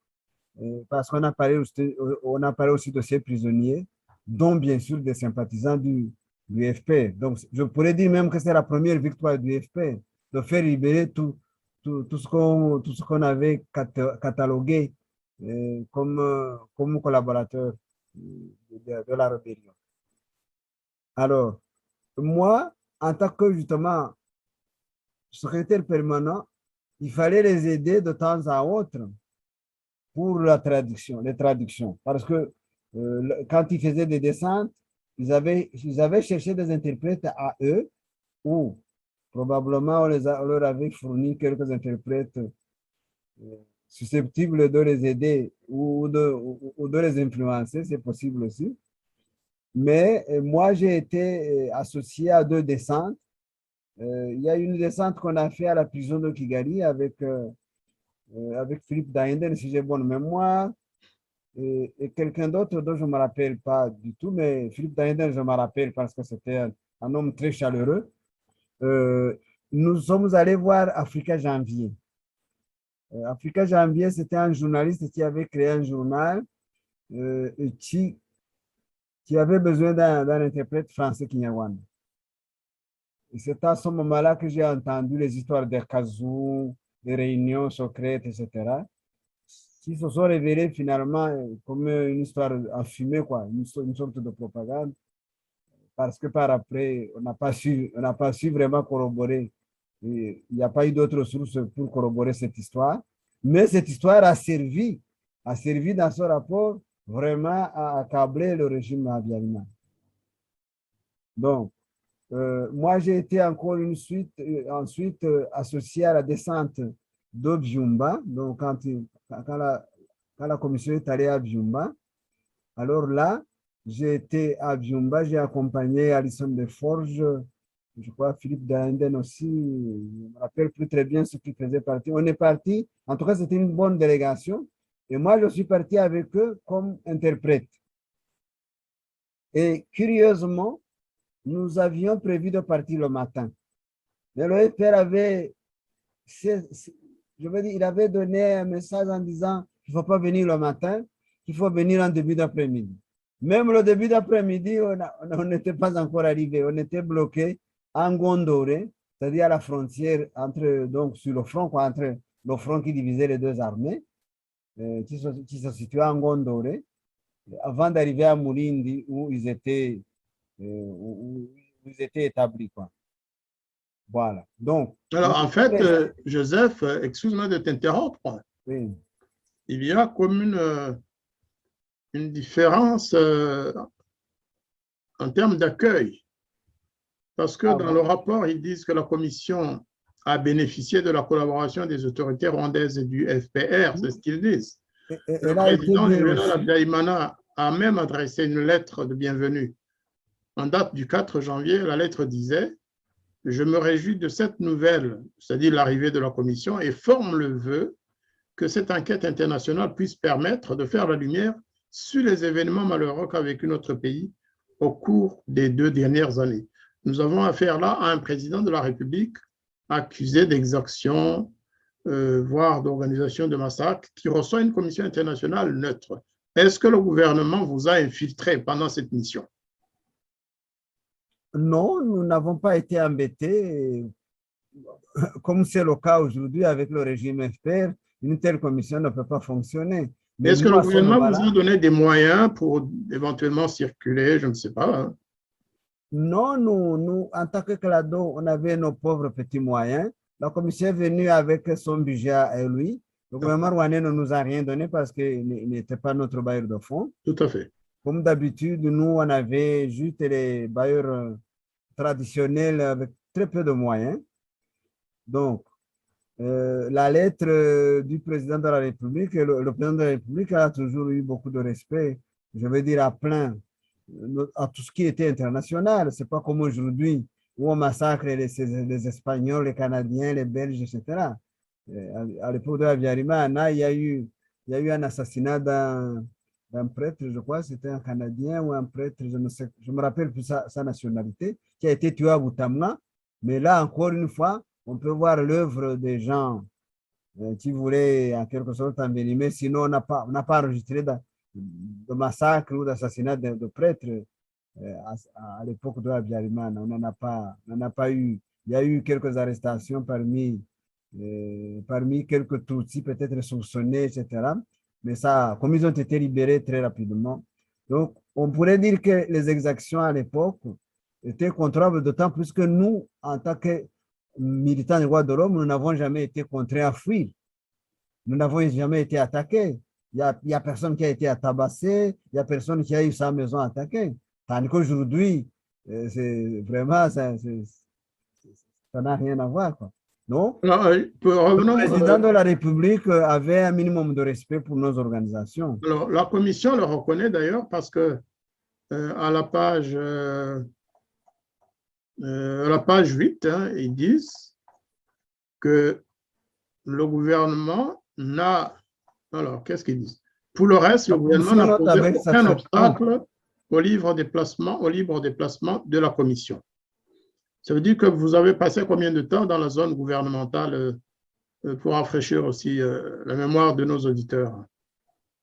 parce qu'on a parlé aussi de ces prisonniers, dont bien sûr des sympathisants du FP. Donc, je pourrais dire même que c'est la première victoire du FP, de faire libérer tout ce qu'on avait catalogué comme collaborateur de la rébellion. Alors, moi, en tant que justement secrétaire permanent, il fallait les aider de temps à autre pour les traductions. Parce que quand ils faisaient des descentes, ils avaient cherché des interprètes à eux, ou probablement on leur avait fourni quelques interprètes susceptibles de les aider ou de les influencer, c'est possible aussi. Mais moi, j'ai été associé à 2 descentes. Il y a une descente qu'on a fait à la prison de Kigali avec Philippe Dainden, si j'ai bonne mémoire, et quelqu'un d'autre dont je ne me rappelle pas du tout, mais Philippe Dainden, je me rappelle parce que c'était un homme très chaleureux. Nous sommes allés voir Africa Janvier. Africa Janvier, c'était un journaliste qui avait créé un journal et qui avait besoin d'un interprète français kinyarwanda. Et c'est à ce moment-là que j'ai entendu les histoires des Kazoo, des réunions secrètes, etc., qui se sont révélées finalement comme une histoire enfumée, quoi, une sorte de propagande, parce que par après, on n'a pas su vraiment corroborer. Et il n'y a pas eu d'autres sources pour corroborer cette histoire. Mais cette histoire a servi dans ce rapport vraiment à accabler le régime Habyarimana. Donc, moi, j'ai été encore ensuite associé à la descente de Byumba. Donc, quand la commission est allée à Byumba, alors là, j'ai été à Byumba, j'ai accompagné Alison Desforges, je crois Philippe Dainden aussi, je ne me rappelle plus très bien ce qui faisait partie. On est parti, en tout cas, c'était une bonne délégation, et moi, je suis parti avec eux comme interprète. Et curieusement, nous avions prévu de partir le matin. Mais le FPR avait, il avait donné un message en disant qu'il ne faut pas venir le matin, qu'il faut venir en début d'après-midi. Même le début d'après-midi, on n'était pas encore arrivé. On était bloqué en Gondoré, c'est-à-dire à la frontière donc sur le front, entre le front qui divisait les 2 armées, qui se situait en Gondoré, avant d'arriver à Mulindi où ils étaient établis, quoi. Voilà. Donc. Alors, en fait, Joseph, excuse-moi de t'interrompre. Oui. Il y a comme une différence en termes d'accueil. Parce que dans le rapport, ils disent que la commission a bénéficié de la collaboration des autorités rwandaises et du FPR, c'est ce qu'ils disent. Le président Juvenal Habyarimana a même adressé une lettre de bienvenue. En date du 4 janvier, la lettre disait « Je me réjouis de cette nouvelle, c'est-à-dire l'arrivée de la commission, et forme le vœu que cette enquête internationale puisse permettre de faire la lumière sur les événements malheureux qu'a vécu notre pays au cours des 2 dernières années. Nous avons affaire là à un président de la République accusé d'exaction, voire d'organisation de massacre, qui reçoit une commission internationale neutre. Est-ce que le gouvernement vous a infiltré pendant cette mission? Non, nous n'avons pas été embêtés. Comme c'est le cas aujourd'hui avec le régime FPR, une telle commission ne peut pas fonctionner. Est-ce que le gouvernement vous a donné des moyens pour éventuellement circuler, je ne sais pas, hein? Non, nous, en tant que CLADO, on avait nos pauvres petits moyens. La commission est venue avec son budget à lui. Le gouvernement rwandais ne nous a rien donné parce qu'il n'était pas notre bailleur de fonds. Tout à fait. Comme d'habitude, nous, on avait juste les bailleurs traditionnels avec très peu de moyens. Donc, la lettre du président de la République, le président de la République a toujours eu beaucoup de respect, je veux dire à plein, à tout ce qui était international. Ce n'est pas comme aujourd'hui où on massacre les Espagnols, les Canadiens, les Belges, etc. À l'époque de la Habyarimana, il y a eu un assassinat d'un prêtre, je crois, c'était un Canadien ou un prêtre, je ne sais, je me rappelle plus sa nationalité, qui a été tué à Boutamna. Mais là, encore une fois, on peut voir l'œuvre des gens qui voulaient en quelque sorte envenimer, sinon on n'a pas enregistré de massacre ou d'assassinat de prêtres à l'époque de la Habyarimana. On n'en a pas eu. Il y a eu quelques arrestations parmi quelques Tutsis peut-être soupçonnés, etc. Mais ça, comme ils ont été libérés très rapidement. Donc, on pourrait dire que les exactions à l'époque étaient comptables, d'autant plus que nous, en tant que militants des droits de l'homme, nous n'avons jamais été contraints à fuir. Nous n'avons jamais été attaqués. Il y a personne qui a été tabassé, il y a personne qui a eu sa maison attaquée. Tandis qu'aujourd'hui, c'est vraiment, ça n'a rien à voir, quoi. Non? Alors, le président de la République avait un minimum de respect pour nos organisations. Alors, la commission le reconnaît d'ailleurs parce que à la page 8, hein, ils disent que le gouvernement n'a... Alors, qu'est-ce qu'ils disent? Pour le reste, le gouvernement n'a posé aucun obstacle au libre déplacement de la commission. Ça veut dire que vous avez passé combien de temps dans la zone gouvernementale pour rafraîchir aussi la mémoire de nos auditeurs?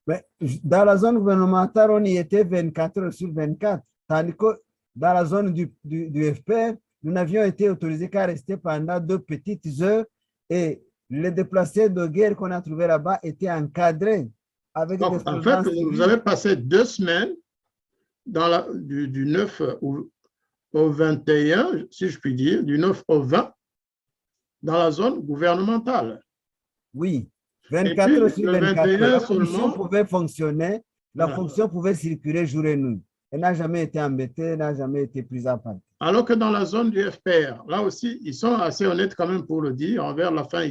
Mais dans la zone gouvernementale, on y était 24 heures sur 24. Tandis que dans la zone du FPR, nous n'avions été autorisés qu'à rester pendant 2 petites heures et les déplacés de guerre qu'on a trouvés là-bas étaient encadrés. Avec donc, en fait, vous avez passé 2 semaines du 9 au 21, si je puis dire, du 9 au 20, dans la zone gouvernementale. Oui, 24 heures sur 24. La fonction pouvait fonctionner, la fonction pouvait circuler jour et nuit. Elle n'a jamais été embêtée, elle n'a jamais été prise à part. Alors que dans la zone du FPR, là aussi, ils sont assez honnêtes quand même pour le dire. Vers la fin,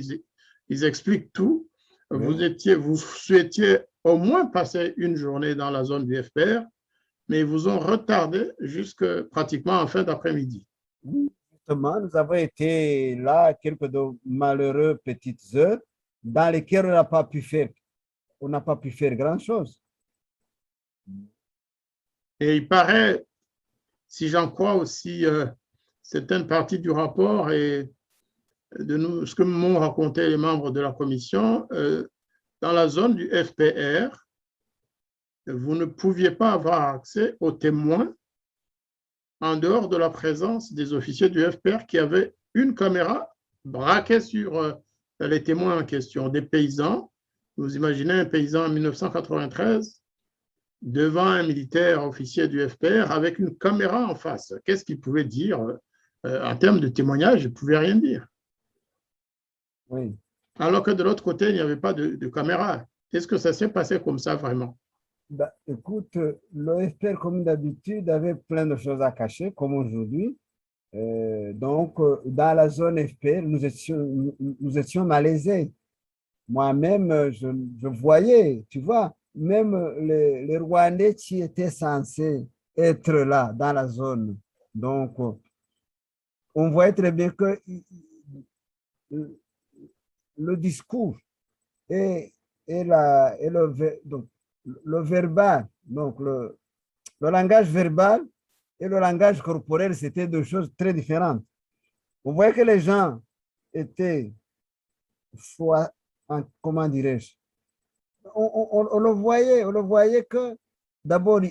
ils expliquent tout. Oui. Vous souhaitiez au moins passer une journée dans la zone du FPR, mais ils vous ont retardé jusqu'à pratiquement en fin d'après-midi. Oui, justement, nous avons été là quelques malheureuses petites heures dans lesquelles on n'a pas pu faire grand-chose. Et il paraît, si j'en crois aussi certaines parties du rapport et de ce que m'ont raconté les membres de la commission, dans la zone du FPR, vous ne pouviez pas avoir accès aux témoins en dehors de la présence des officiers du FPR qui avaient une caméra braquée sur les témoins en question, des paysans. Vous imaginez un paysan en 1993 devant un militaire officier du FPR avec une caméra en face. Qu'est-ce qu'il pouvait dire en termes de témoignage? Il ne pouvait rien dire. Oui. Alors que de l'autre côté, il n'y avait pas de caméra. Est-ce que ça s'est passé comme ça vraiment? Bah, écoute, le FPR, comme d'habitude, avait plein de choses à cacher, comme aujourd'hui. Donc, dans la zone FPR, nous étions malaisés. Moi-même, je voyais, tu vois, même les Rwandais qui étaient censés être là, dans la zone. Donc, on voyait très bien que le discours et le verbal, donc le langage verbal et le langage corporel, c'était deux choses très différentes. On voyait que les gens était, comment dirais-je, on le voyait que d'abord,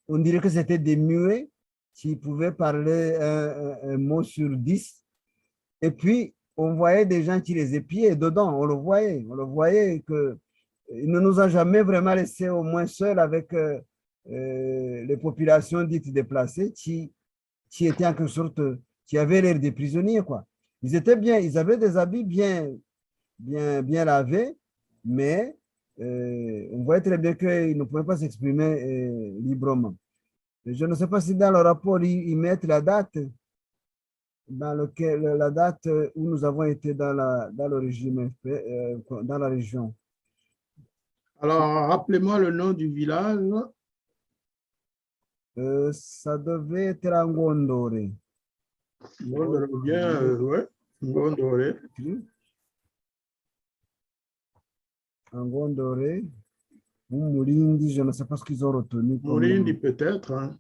on dirait que c'était des muets qui pouvaient parler un mot sur 10. Et puis, on voyait des gens qui les épiaient dedans, on le voyait que il ne nous a jamais vraiment laissé au moins seuls avec les populations dites déplacées qui étaient en quelque sorte, qui avaient l'air des prisonniers, quoi. Ils étaient bien, ils avaient des habits bien lavés, mais on voyait très bien qu'ils ne pouvaient pas s'exprimer librement. Je ne sais pas si dans le rapport, ils mettent la date la date où nous avons été dans le régime, dans la région. Alors, rappelez-moi le nom du village. Ça devait être en Gondoré. Gondoré, bien, ouais, Gondoré. En Gondoré, ou Moulindi, je ne sais pas ce qu'ils ont retenu. Moulindi peut-être. Hein.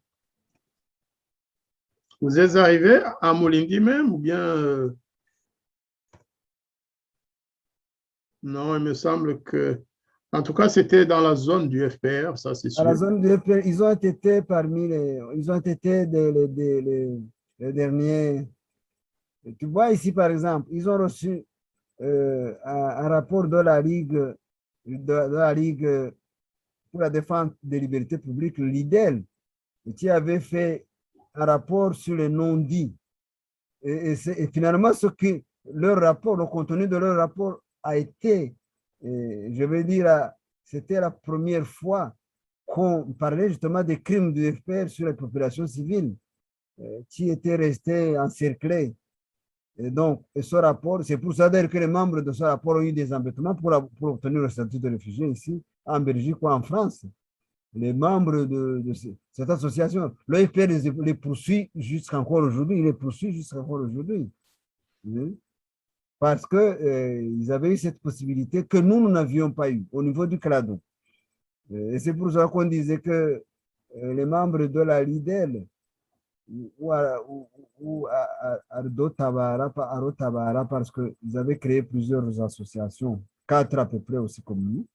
Vous êtes arrivé à Moulindi même ou bien non, il me semble que en tout cas c'était dans la zone du FPR, ça c'est sûr. À la zone du FPR, ils ont été parmi ils ont été les derniers. Tu vois ici par exemple, ils ont reçu un rapport de la Ligue pour la défense des libertés publiques, l'IDEL, qui avait fait un rapport sur les non-dits. Et finalement, leur rapport, le contenu de leur rapport a été, je vais dire, c'était la première fois qu'on parlait justement des crimes du FPR sur les populations civiles qui étaient restées encerclées. Et donc, ce rapport, c'est pour ça d'ailleurs que les membres de ce rapport ont eu des embêtements pour obtenir le statut de réfugié ici, en Belgique ou en France. Les membres de cette association, le FPR les poursuit jusqu'encore aujourd'hui, il les poursuit jusqu'encore aujourd'hui. Oui. Parce qu'ils avaient eu cette possibilité que nous n'avions pas eu au niveau du CLADO. Et c'est pour ça qu'on disait que les membres de la LIDEL ou Ardo Tabara, parce qu'ils avaient créé plusieurs associations, 4 à peu près aussi comme nous.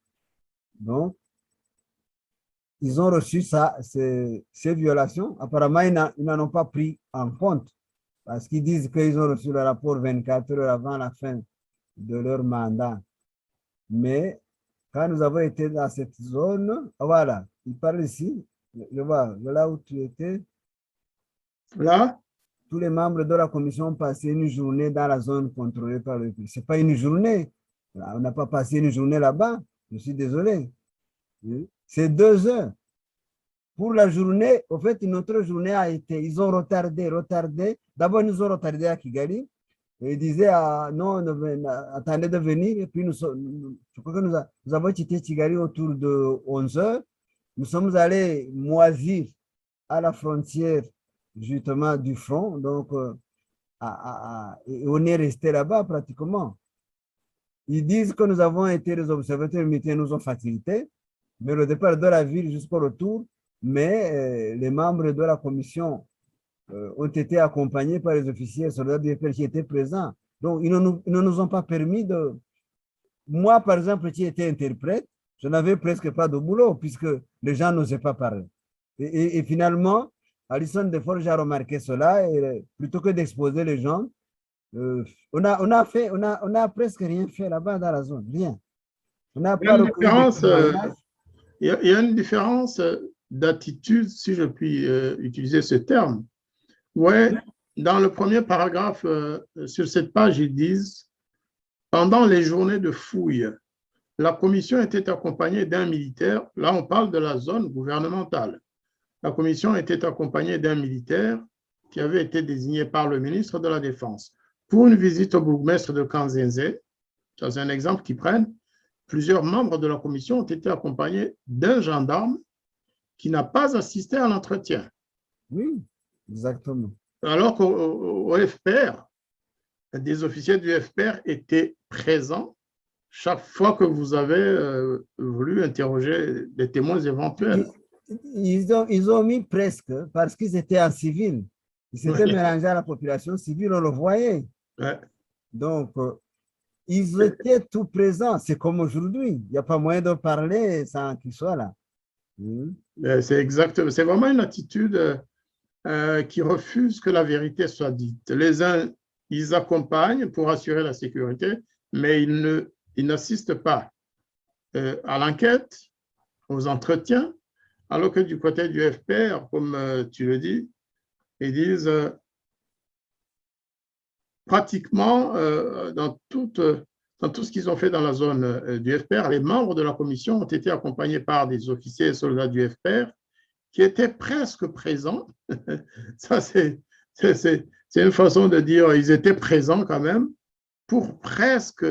Donc, ils ont reçu ces violations. Apparemment, ils n'en ont pas pris en compte parce qu'ils disent qu'ils ont reçu le rapport 24 heures avant la fin de leur mandat. Mais quand nous avons été dans cette zone, voilà, ils parlent ici, je vois, là où tu étais. Là? Tous les membres de la commission ont passé une journée dans la zone contrôlée par le pays. Ce n'est pas une journée. On n'a pas passé une journée là-bas. Je suis désolé. C'est 2 heures. Pour la journée, au fait, notre journée a été, ils ont retardé. D'abord, ils nous ont retardé à Kigali. Et ils disaient, non, attendez de venir. Et puis, je crois que nous avons quitté Kigali autour de 11 heures. Nous sommes allés moisir à la frontière, justement, du front. Donc, on est resté là-bas pratiquement. Ils disent que nous avons été les observateurs militaires, nous ont facilité. Mais le départ de la ville jusqu'au retour, mais les membres de la commission ont été accompagnés par les officiers soldats du FPR qui étaient présents. Donc, ils ne nous ont pas permis de... Moi, par exemple, qui étais interprète, je n'avais presque pas de boulot puisque les gens n'osaient pas parler. Et finalement, Alison Deforge a remarqué cela et plutôt que d'exposer les gens, on a presque rien fait là-bas dans la zone, rien. On n'a pas il y a une différence d'attitude, si je puis utiliser ce terme. Ouais, dans le premier paragraphe sur cette page, ils disent « Pendant les journées de fouille, la commission était accompagnée d'un militaire. » Là, on parle de la zone gouvernementale. La commission était accompagnée d'un militaire qui avait été désigné par le ministre de la Défense pour une visite au bourgmestre de Kanzenze. Ça, c'est un exemple qu'ils prennent. Plusieurs membres de la commission ont été accompagnés d'un gendarme qui n'a pas assisté à l'entretien. Oui, exactement. Alors qu'au FPR, des officiers du FPR étaient présents chaque fois que vous avez voulu interroger des témoins éventuels. Ils ont mis presque, parce qu'ils étaient en civil. Ils s'étaient mélangés à la population civile, on le voyait. Ouais. Donc, ils étaient tout présents. C'est comme aujourd'hui. Il n'y a pas moyen de parler sans qu'ils soient là. C'est exact. C'est vraiment une attitude qui refuse que la vérité soit dite. Les uns, ils accompagnent pour assurer la sécurité, mais ils n'assistent pas à l'enquête, aux entretiens, alors que du côté du FPR, comme tu le dis, ils disent pratiquement dans tout ce qu'ils ont fait dans la zone du FPR, les membres de la commission ont été accompagnés par des officiers et soldats du FPR qui étaient presque présents. Ça, c'est une façon de dire ils étaient présents quand même pour presque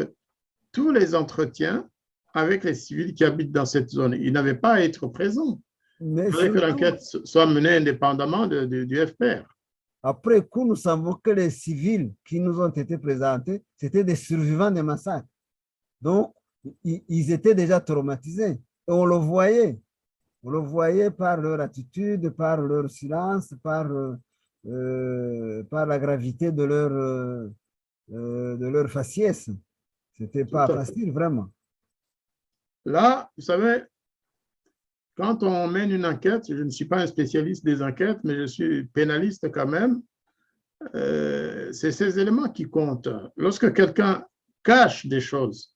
tous les entretiens avec les civils qui habitent dans cette zone. Ils n'avaient pas à être présents. Mais Il fallait que l'enquête soit menée indépendamment du FPR. après coup, nous savons que les civils qui nous ont été présentés, c'était des survivants des massacres. Donc, ils étaient déjà traumatisés. Et on le voyait. On le voyait par leur attitude, par leur silence, par la gravité de leur faciès. Ce n'était pas facile, vraiment. Là, vous savez, quand on mène une enquête, je ne suis pas un spécialiste des enquêtes, mais je suis pénaliste quand même, c'est ces éléments qui comptent. Lorsque quelqu'un cache des choses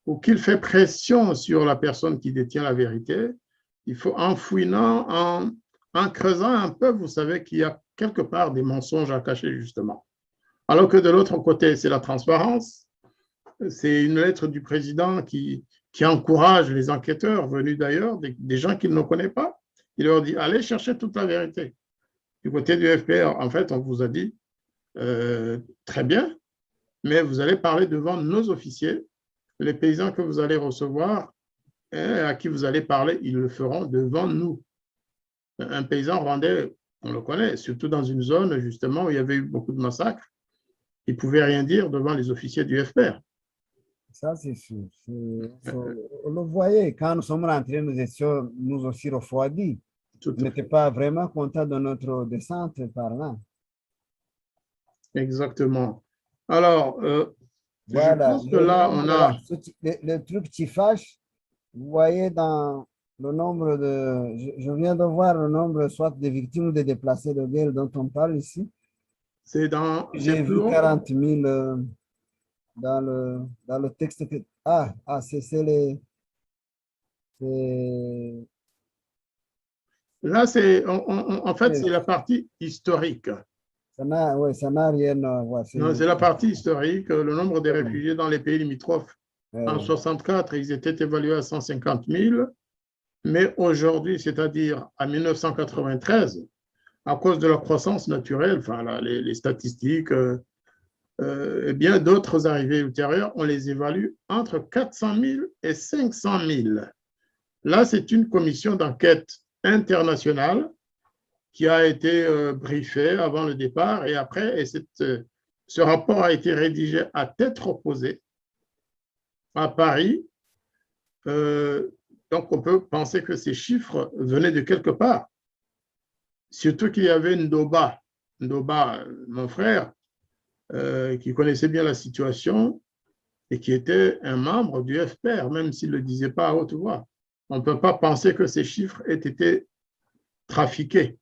ou qu'il fait pression sur la personne qui détient la vérité, il faut, en fouinant, en creusant un peu, vous savez qu'il y a quelque part des mensonges à cacher, justement. Alors que de l'autre côté, c'est la transparence. C'est une lettre du président qui encourage les enquêteurs venus d'ailleurs, des gens qu'il ne connaît pas. Il leur dit, allez chercher toute la vérité. Du côté du FPR, en fait, on vous a dit, très bien, mais vous allez parler devant nos officiers, les paysans que vous allez recevoir, et à qui vous allez parler, ils le feront devant nous. Un paysan rwandais, on le connaît, surtout dans une zone justement où il y avait eu beaucoup de massacres, il ne pouvait rien dire devant les officiers du FPR. Ça, c'est sûr. On le voyait. Quand nous sommes rentrés, nous étions nous aussi refroidis. On n'était pas vraiment contents de notre descente par là. Exactement. Alors, voilà. je pense que là, on a… Le truc qui fâche, vous voyez dans le nombre de… Je viens de voir le nombre soit de victimes ou de déplacés de guerre dont on parle ici. C'est dans… J'ai vu 40 000 dans le texte. C'est les… Là, en fait, c'est la partie historique. Ça n'a rien à voir. Non, c'est la partie historique. Le nombre de réfugiés dans les pays limitrophes. En 1964, ils étaient évalués à 150 000. Mais aujourd'hui, c'est-à-dire en 1993, à cause de la croissance naturelle, enfin, là, les statistiques, et bien d'autres arrivées ultérieures, on les évalue entre 400 000 et 500 000. Là, c'est une commission d'enquête internationale qui a été briefée avant le départ et après, ce rapport a été rédigé à tête reposée à Paris. Donc, on peut penser que ces chiffres venaient de quelque part. Surtout qu'il y avait Ndoba, mon frère, qui connaissait bien la situation et qui était un membre du FPR, même s'il ne le disait pas à haute voix. On ne peut pas penser que ces chiffres aient été trafiqués.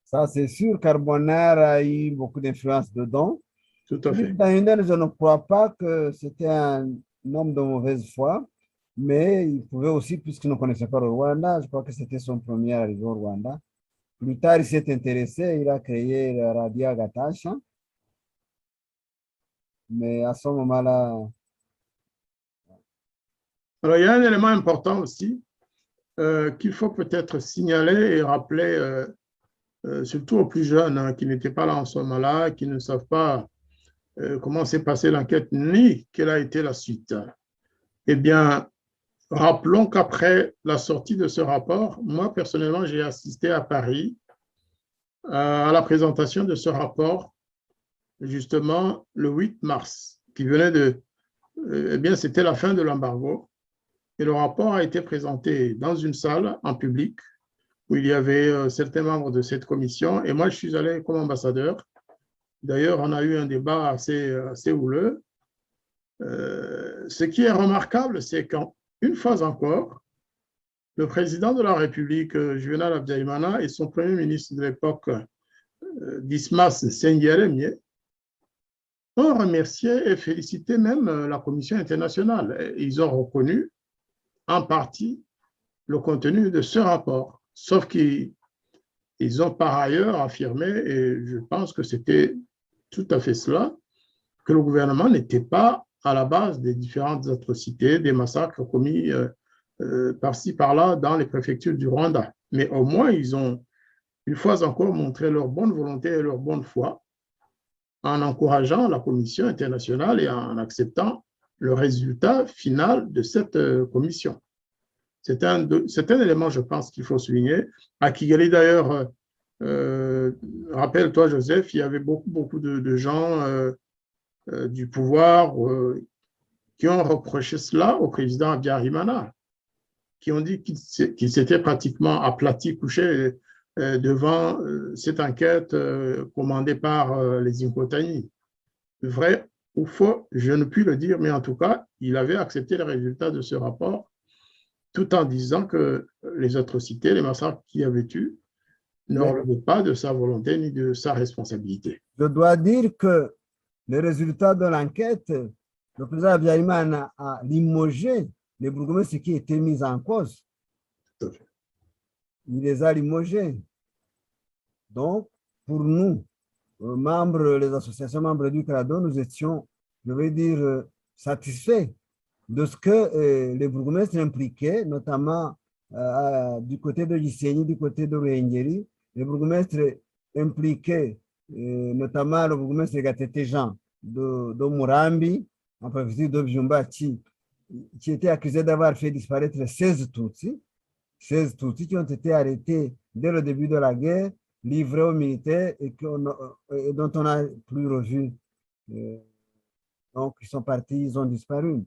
Ça, c'est sûr, Carbonara a eu beaucoup d'influence dedans. Tout à fait. Je ne crois pas que c'était un homme de mauvaise foi, mais il pouvait aussi, puisqu'il ne connaissait pas le Rwanda, je crois que c'était son premier arrivée au Rwanda. Plus tard, il s'est intéressé, il a créé la Radio Agatasha. Mais à ce moment-là… Alors, il y a un élément important aussi qu'il faut peut-être signaler et rappeler, surtout aux plus jeunes hein, qui n'étaient pas là en ce moment-là, qui ne savent pas comment s'est passée l'enquête ni quelle a été la suite. Eh bien, rappelons qu'après la sortie de ce rapport, moi, personnellement, j'ai assisté à Paris à la présentation de ce rapport, justement, le 8 mars, qui venait de… eh bien, c'était la fin de l'embargo. Et le rapport a été présenté dans une salle en public où il y avait certains membres de cette commission. Et moi, je suis allé comme ambassadeur D'ailleurs, on a eu un débat assez houleux. Ce qui est remarquable, c'est qu'une fois encore, le président de la République, Juvenal Habyarimana, et son premier ministre de l'époque, Dismas Senghiremye, ont remercié et félicité même la Commission internationale. Ils ont reconnu en partie le contenu de ce rapport, sauf qu'ils ont par ailleurs affirmé, et je pense que c'était tout à fait cela, que le gouvernement n'était pas à la base des différentes atrocités, des massacres commis par-ci, par-là dans les préfectures du Rwanda. Mais au moins, ils ont une fois encore montré leur bonne volonté et leur bonne foi en encourageant la Commission internationale et en acceptant le résultat final de cette commission. C'est un élément, je pense, qu'il faut souligner. À Kigali, d'ailleurs, rappelle-toi, Joseph, il y avait beaucoup de gens du pouvoir qui ont reproché cela au président Habyarimana, qui ont dit qu'il s'était pratiquement aplati, couché devant cette enquête commandée par les Inkotani. Vrai ou faux, je ne puis le dire, mais en tout cas, il avait accepté le résultat de ce rapport tout en disant que les atrocités, les massacres qu'il y avait eu ne relevaient pas de sa volonté ni de sa responsabilité. Je dois dire que le résultat de l'enquête, le président Habyarimana a limogé les bourgmestres qui étaient mis en cause. Tout à fait. Il les a limogés. Donc, pour nous, membres, les associations membres du CRADO, nous étions, je vais dire, satisfaits de ce que les bourgmestres impliqués, notamment du côté de Gisenyi, du côté de Ruhengeri, les bourgmestres impliqués, notamment le bourgmestre Gatete Jean de Murambi, en préfecture de Byumba, qui était accusé d'avoir fait disparaître 16 Tutsis qui ont été arrêtés dès le début de la guerre, livrés aux militaires et dont on n'a plus revu. Donc, ils sont partis, ils ont disparu.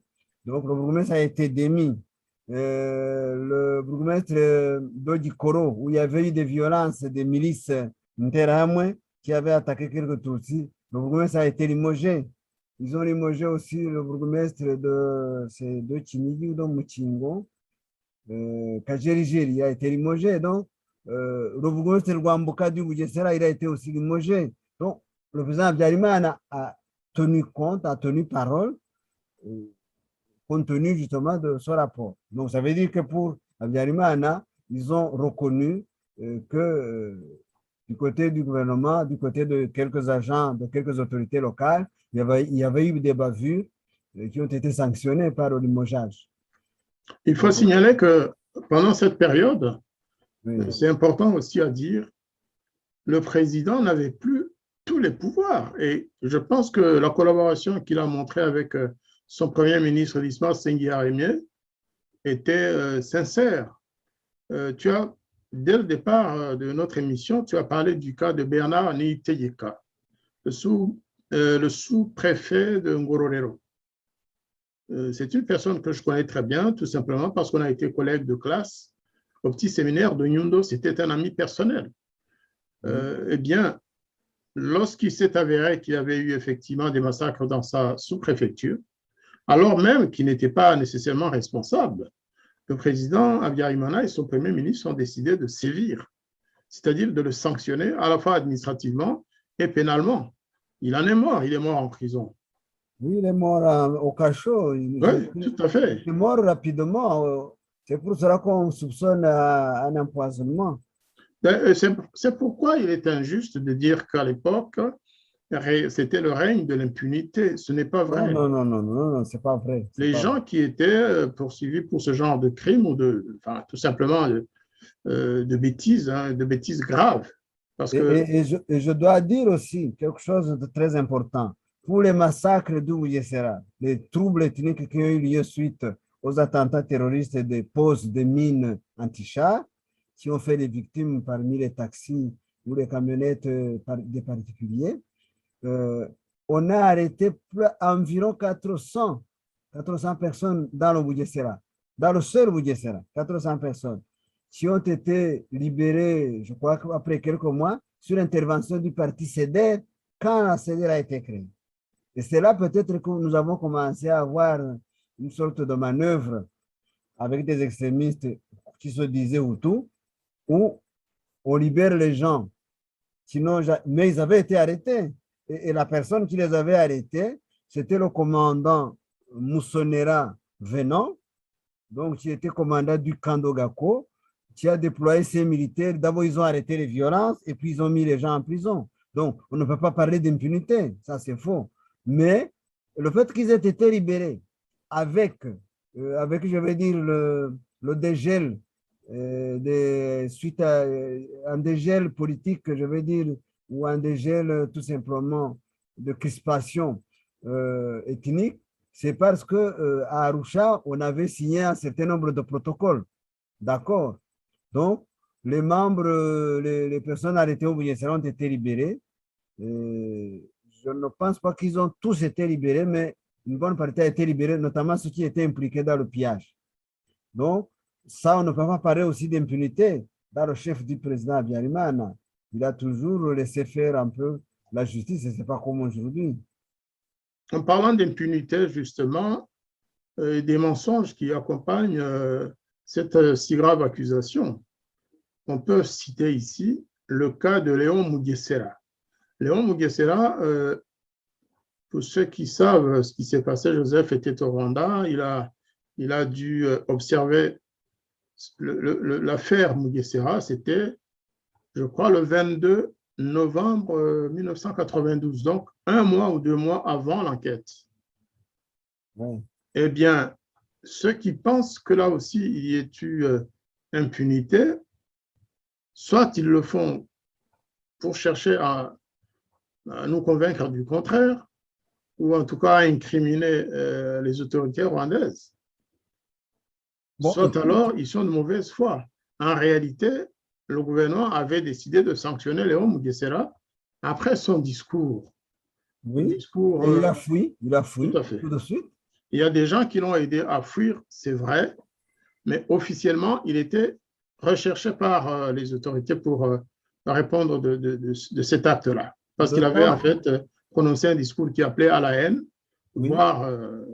Donc, le bourgmestre a été démis. Le bourgmestre d'Odikoro, où il y avait eu des violences des milices Nterahamwe qui avaient attaqué quelques Tutsis, le bourgmestre a été limogé. Ils ont limogé aussi le bourgmestre de Chinigi ou de Muchingo. Kajerigeri a été limogé. Donc, le bourgmestre de Rwambuka du Bugesera, il a été aussi limogé. Donc, le président Habyarimana a tenu compte, a tenu parole, compte tenu justement de ce rapport. Donc, ça veut dire que pour Habyarimana, ils ont reconnu que du côté du gouvernement, du côté de quelques agents, de quelques autorités locales, il y avait eu des bavures qui ont été sanctionnées par le limogeage. Il faut signaler que pendant cette période, Oui. c'est important aussi à dire, le président n'avait plus tous les pouvoirs. Et je pense que la collaboration qu'il a montrée avec son premier ministre, Dismas Senghiremye, était sincère. Dès le départ de notre émission, tu as parlé du cas de Bernard Niiteyeka, le sous-préfet de Ngororero. C'est une personne que je connais très bien, tout simplement parce qu'on a été collègues de classe au petit séminaire de Nyundo. C'était un ami personnel. Eh bien, lorsqu'il s'est avéré qu'il y avait eu effectivement des massacres dans sa sous-préfecture, alors même qu'il n'était pas nécessairement responsable, le président Habyarimana et son premier ministre ont décidé de sévir, c'est-à-dire de le sanctionner à la fois administrativement et pénalement. Il en est mort, il est mort en prison. Oui, il est mort au cachot. Oui, tout à fait. Il est mort rapidement. C'est pour cela qu'on soupçonne un empoisonnement. C'est pourquoi il est injuste de dire qu'à l'époque, c'était le règne de l'impunité. Ce n'est pas vrai. Non, c'est pas vrai. Les gens qui étaient poursuivis pour ce genre de crime ou tout simplement de bêtises graves. Parce et je dois dire aussi quelque chose de très important. Pour les massacres du Bugesera, les troubles ethniques qui ont eu lieu suite aux attentats terroristes des poses de mines anti-chars, qui ont fait des victimes parmi les taxis ou les camionnettes des particuliers, on a arrêté environ 400 personnes dans le Bugesera, dans le seul Bugesera, 400 personnes qui ont été libérées, je crois, après quelques mois, sur intervention du parti CEDER quand la CEDER a été créée. Et c'est là peut-être que nous avons commencé à avoir une sorte de manœuvre avec des extrémistes qui se disaient Hutus, où on libère les gens. Sinon, mais ils avaient été arrêtés. Et la personne qui les avait arrêtés, c'était le commandant Moussonera Venant, donc qui était commandant du camp d'Ogako, qui a déployé ses militaires. D'abord, ils ont arrêté les violences et puis ils ont mis les gens en prison. Donc, on ne peut pas parler d'impunité, ça c'est faux. Mais le fait qu'ils aient été libérés avec je vais dire, le dégel, suite à un dégel politique, je vais dire, ou un dégel tout simplement de crispation ethnique, c'est parce qu'à Arusha, on avait signé un certain nombre de protocoles. D'accord? Donc, les membres, les personnes arrêtées au Bugesera ont été libérées. Je ne pense pas qu'ils ont tous été libérés, mais une bonne partie a été libérée, notamment ceux qui étaient impliqués dans le pillage. Donc, ça, on ne peut pas parler aussi d'impunité dans le chef du président Habyarimana. Il a toujours laissé faire un peu la justice, et ce n'est pas comme aujourd'hui. En parlant d'impunité, justement, des mensonges qui accompagnent cette si grave accusation, on peut citer ici le cas de Léon Mugesera. Léon Mugesera, pour ceux qui savent ce qui s'est passé, Joseph était au Rwanda, il a dû observer l'affaire Mugesera, c'était, je crois, le 22 novembre 1992, donc 1 mois ou 2 mois avant l'enquête. Ouais. Eh bien, ceux qui pensent que là aussi il y ait eu impunité, soit ils le font pour chercher à nous convaincre du contraire, ou en tout cas à incriminer les autorités rwandaises. Bon, Soit alors, ils sont de mauvaise foi. En réalité, le gouvernement avait décidé de sanctionner Léon Mugesera après son discours. oui, Discours, et il a fui tout à fait. tout de suite. Il y a des gens qui l'ont aidé à fuir, c'est vrai, mais officiellement, il était recherché par les autorités pour répondre de cet acte-là. Parce qu'il avait en fait prononcé un discours qui appelait à la haine, Oui. voire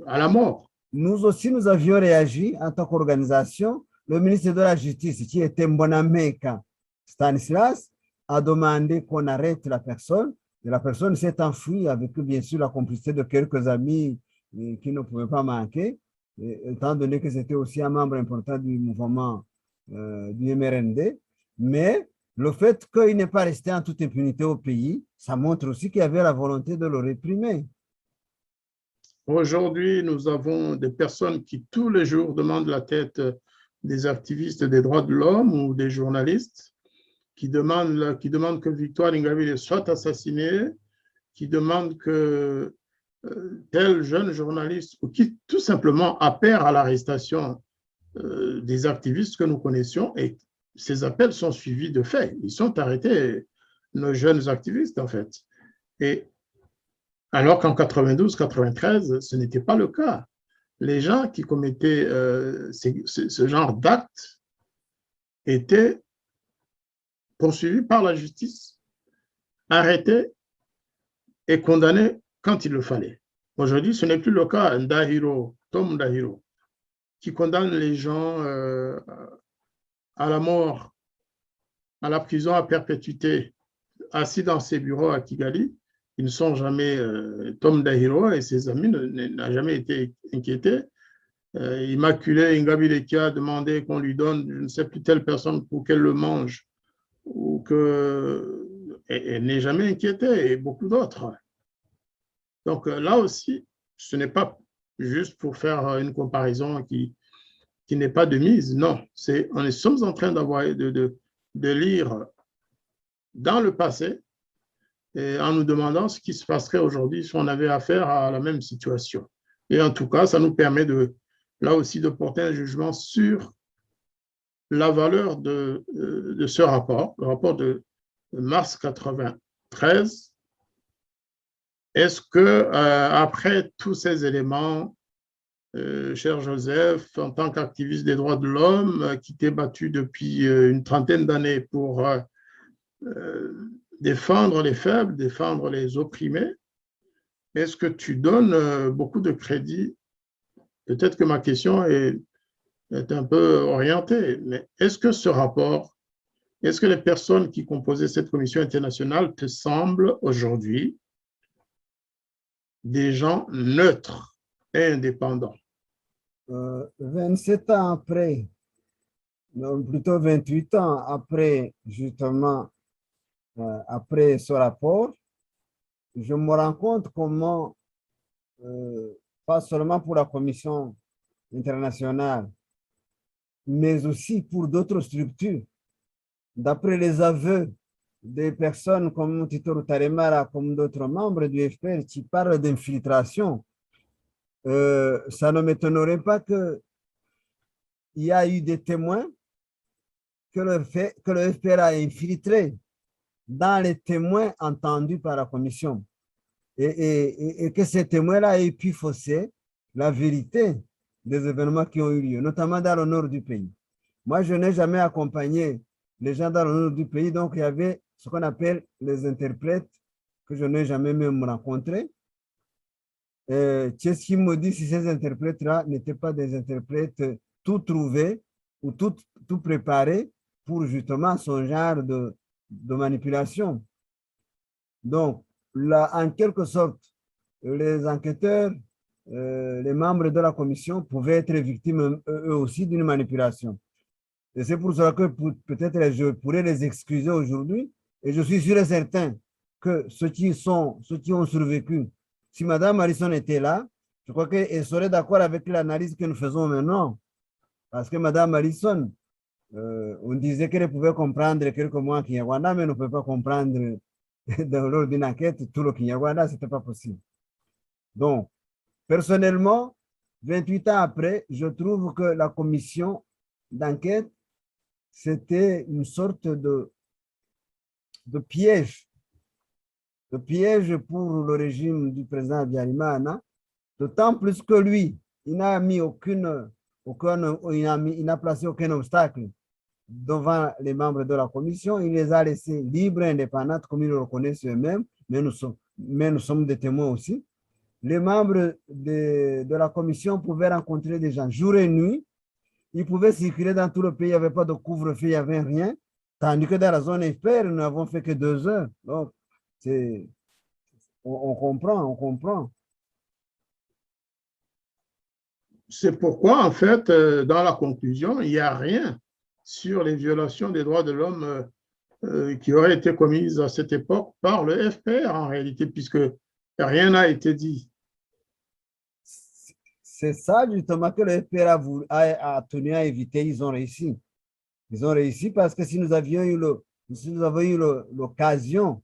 à la mort. Nous aussi, nous avions réagi en tant qu'organisation. Le ministre de la Justice, qui était Mbonameka Stanislas, a demandé qu'on arrête la personne. Et la personne s'est enfuie avec, bien sûr, la complicité de quelques amis qui ne pouvaient pas manquer, étant donné que c'était aussi un membre important du mouvement du MRND. Mais le fait qu'il n'est pas resté en toute impunité au pays, ça montre aussi qu'il y avait la volonté de le réprimer. Aujourd'hui, nous avons des personnes qui tous les jours demandent la tête des activistes des droits de l'homme ou des journalistes, qui demandent que Victoire Ingabire soit assassinée, qui demandent que tel jeune journaliste, ou qui tout simplement appellent à l'arrestation des activistes que nous connaissions, et ces appels sont suivis de faits. Ils sont arrêtés, nos jeunes activistes, en fait. Et alors qu'en 92-93, ce n'était pas le cas. Les gens qui commettaient ce genre d'actes étaient poursuivis par la justice, arrêtés et condamnés quand il le fallait. Aujourd'hui, ce n'est plus le cas. Tom Ndahiro, qui condamne les gens à la mort, à la prison à perpétuité, assis dans ses bureaux à Kigali. Ils ne sont jamais, Tom Ndahiro et ses amis n'ont jamais été inquiétés. Immaculée Ingabire qui a demandé qu'on lui donne, je ne sais plus, telle personne pour qu'elle le mange, ou que, elle n'est jamais inquiétée, et beaucoup d'autres. Donc là aussi, ce n'est pas juste pour faire une comparaison qui n'est pas de mise, non. Nous sommes en train de lire dans le passé, et en nous demandant ce qui se passerait aujourd'hui si on avait affaire à la même situation. Et en tout cas, ça nous permet là aussi de porter un jugement sur la valeur de ce rapport, le rapport de mars 93. Est-ce que après tous ces éléments, cher Joseph, en tant qu'activiste des droits de l'homme, qui t'est battu depuis une trentaine d'années pour défendre les faibles, défendre les opprimés. Est-ce que tu donnes beaucoup de crédit? Peut-être que ma question est un peu orientée, mais est-ce que ce rapport, est-ce que les personnes qui composaient cette commission internationale te semblent aujourd'hui des gens neutres et indépendants? 27 ans après, non, plutôt 28 ans après, justement, après ce rapport, je me rends compte comment, pas seulement pour la Commission internationale, mais aussi pour d'autres structures, d'après les aveux des personnes comme Tito Rutaremara, comme d'autres membres du FPR qui parlent d'infiltration, ça ne m'étonnerait pas qu'il y a eu des témoins que le FPR a infiltré dans les témoins entendus par la commission et que ces témoins-là aient pu fausser la vérité des événements qui ont eu lieu, notamment dans le nord du pays. Moi, je n'ai jamais accompagné les gens dans le nord du pays, donc il y avait ce qu'on appelle les interprètes que je n'ai jamais même rencontrés. Qu'est-ce qui me dit si ces interprètes-là n'étaient pas des interprètes tout trouvés ou tout préparés pour justement ce genre de manipulation. Donc, là, en quelque sorte, les enquêteurs, les membres de la commission pouvaient être victimes eux aussi d'une manipulation. Et c'est pour cela que peut-être je pourrais les excuser aujourd'hui. Et je suis sûr et certain que ceux qui ont survécu, si Mme Harrison était là, je crois qu'elle serait d'accord avec l'analyse que nous faisons maintenant. Parce que Mme Harrison, on disait qu'elle pouvait comprendre quelques mots en Kinyarwanda, mais elle ne pouvait pas comprendre lors d'une enquête tout le Kinyarwanda, ce n'était pas possible. Donc, personnellement, 28 ans après, je trouve que la commission d'enquête, c'était une sorte de piège pour le régime du président Habyarimana, d'autant plus que lui, il n'a mis il n'a placé aucun obstacle devant les membres de la commission, il les a laissés libres et indépendants comme ils le reconnaissent eux-mêmes, mais nous sommes des témoins aussi. Les membres de la commission pouvaient rencontrer des gens jour et nuit, ils pouvaient circuler dans tout le pays, il n'y avait pas de couvre-feu, il n'y avait rien, tandis que dans la zone FPR, nous n'avons fait que 2 heures. Donc, on comprend. C'est pourquoi, en fait, dans la conclusion, il n'y a rien sur les violations des droits de l'homme qui auraient été commises à cette époque par le FPR, en réalité, puisque rien n'a été dit. C'est ça, justement, que le FPR a tenu à éviter. Ils ont réussi. Ils ont réussi parce que si nous avions eu l'occasion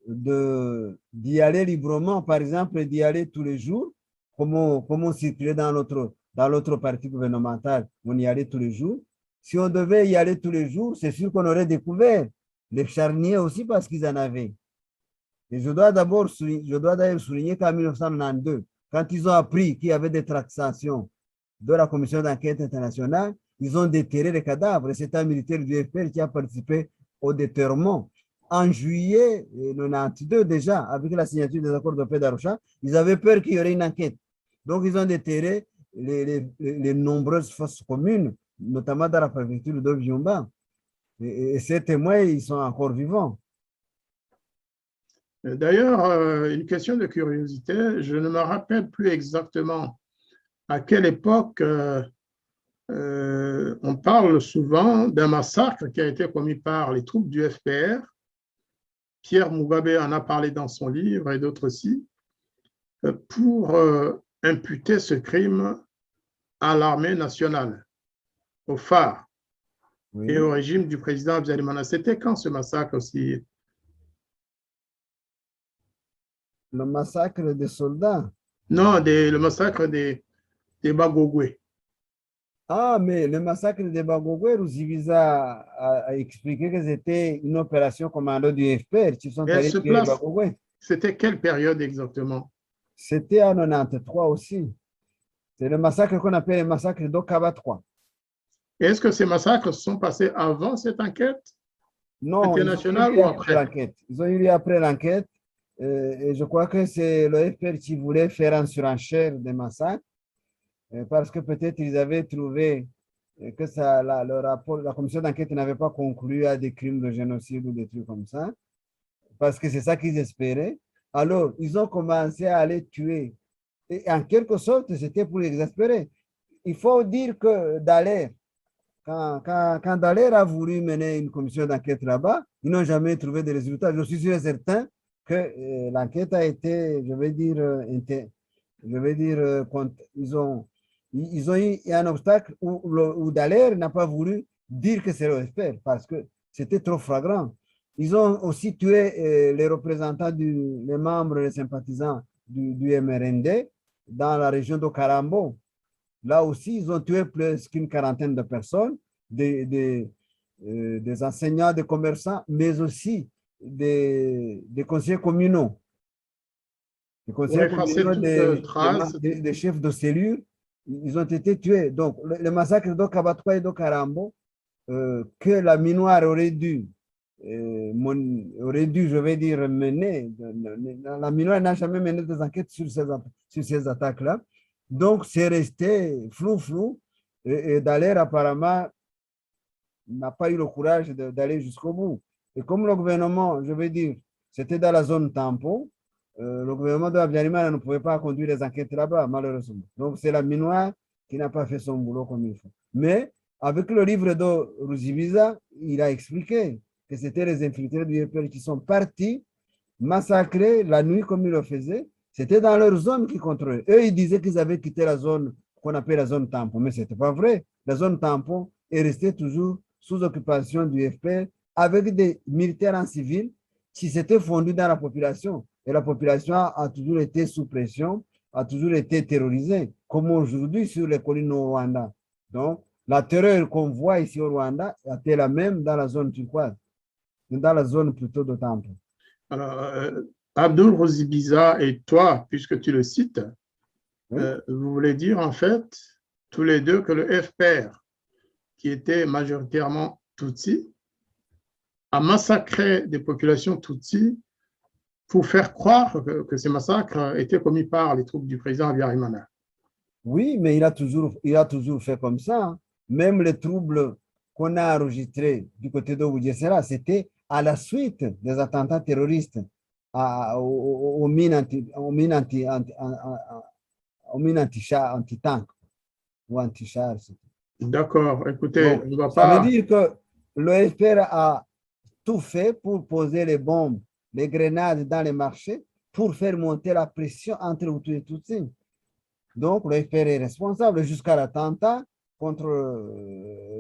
d'y aller librement, par exemple, d'y aller tous les jours, comme on circulait dans l'autre parti gouvernemental, on y allait tous les jours. Si on devait y aller tous les jours, c'est sûr qu'on aurait découvert les charniers aussi parce qu'ils en avaient. Et je dois d'ailleurs souligner qu'en 1992, quand ils ont appris qu'il y avait des tractations de la commission d'enquête internationale, ils ont déterré les cadavres. Et c'est un militaire du FPR qui a participé au déterrement. En juillet 1992, déjà, avec la signature des accords de paix d'Arusha, ils avaient peur qu'il y aurait une enquête. Donc, ils ont déterré les nombreuses fosses communes, notamment dans la préfecture de Byumba. Et ces témoins, ils sont encore vivants. D'ailleurs, une question de curiosité, je ne me rappelle plus exactement à quelle époque on parle souvent d'un massacre qui a été commis par les troupes du FPR. Pierre Mugabe en a parlé dans son livre et d'autres aussi, pour imputer ce crime à l'armée nationale, au phare et au régime du président Habyarimana. C'était quand ce massacre aussi? Le massacre des soldats? Non, le massacre des Bagogwe. Ah, mais le massacre des Bagogwe, Ruzibiza a expliqué que c'était une opération commando du FPR qui sont allés tuer les Bagogwe. C'était quelle période exactement? C'était en 93 aussi. C'est le massacre qu'on appelle le massacre d'Okaba 3. Est-ce que ces massacres se sont passés avant cette enquête? Non, ils ont eu international lieu ou après après? l'enquête. Ils ont eu lieu après l'enquête. Et je crois que c'est le FPR qui voulait faire un surenchère des massacres parce que peut-être ils avaient trouvé que le rapport, la commission d'enquête n'avait pas conclu à des crimes de génocide ou des trucs comme ça, parce que c'est ça qu'ils espéraient. Alors, ils ont commencé à aller tuer. Et en quelque sorte, c'était pour les exaspérer. Il faut dire que Dallaire, quand Dallaire a voulu mener une commission d'enquête là-bas, ils n'ont jamais trouvé de résultats. Je suis sûr et certain que l'enquête a été, ils ont eu un obstacle où Dallaire n'a pas voulu dire que c'est l'OFPR parce que c'était trop flagrant. Ils ont aussi tué les représentants, les membres, les sympathisants du MRND dans la région de Karambo. Là aussi, ils ont tué plus qu'une quarantaine de personnes, des enseignants, des commerçants, mais aussi des conseillers communaux. Des Pour conseillers effacer communaux, toute trace. des chefs de cellules, ils ont été tués. Donc, le massacre de Kabatwa et de Karambo, que la Minoire aurait dû, je vais dire, mener. La Minoire n'a jamais mené des enquêtes sur ces attaques-là. Donc, c'est resté flou. Et Dallaire, apparemment, n'a pas eu le courage d'aller jusqu'au bout. Et comme le gouvernement, je vais dire, c'était dans la zone tampon, le gouvernement de Habyarimana ne pouvait pas conduire les enquêtes là-bas, malheureusement. Donc, c'est la Minoire qui n'a pas fait son boulot comme il faut. Mais avec le livre de Ruzibiza, il a expliqué que c'était les infiltrés du UPR qui sont partis massacrer la nuit comme ils le faisaient. C'était dans leur zone qu'ils contrôlaient. Eux, ils disaient qu'ils avaient quitté la zone qu'on appelle la zone tampon, mais ce n'était pas vrai. La zone tampon est restée toujours sous occupation du FPR avec des militaires en civil qui s'étaient fondus dans la population. Et la population a toujours été sous pression, a toujours été terrorisée, comme aujourd'hui sur les collines au Rwanda. Donc, la terreur qu'on voit ici au Rwanda était la même dans la zone turquoise, dans la zone plutôt de tampon. Alors, Abdul Rozibiza et toi, puisque tu le cites, Oui. vous voulez dire en fait, tous les deux, que le FPR, qui était majoritairement Tutsi, a massacré des populations Tutsi pour faire croire que ces massacres étaient commis par les troupes du président Habyarimana. Oui, mais il a toujours fait comme ça. Hein. Même les troubles qu'on a enregistrés du côté de Oudjessera, c'était à la suite des attentats terroristes aux mines anti-tank ou anti-char. D'accord, écoutez, Donc, on ne va ça veut pas... dire que le FPR a tout fait pour poser les bombes, les grenades dans les marchés pour faire monter la pression entre Hutus et Tutsis. Donc, le FPR est responsable jusqu'à l'attentat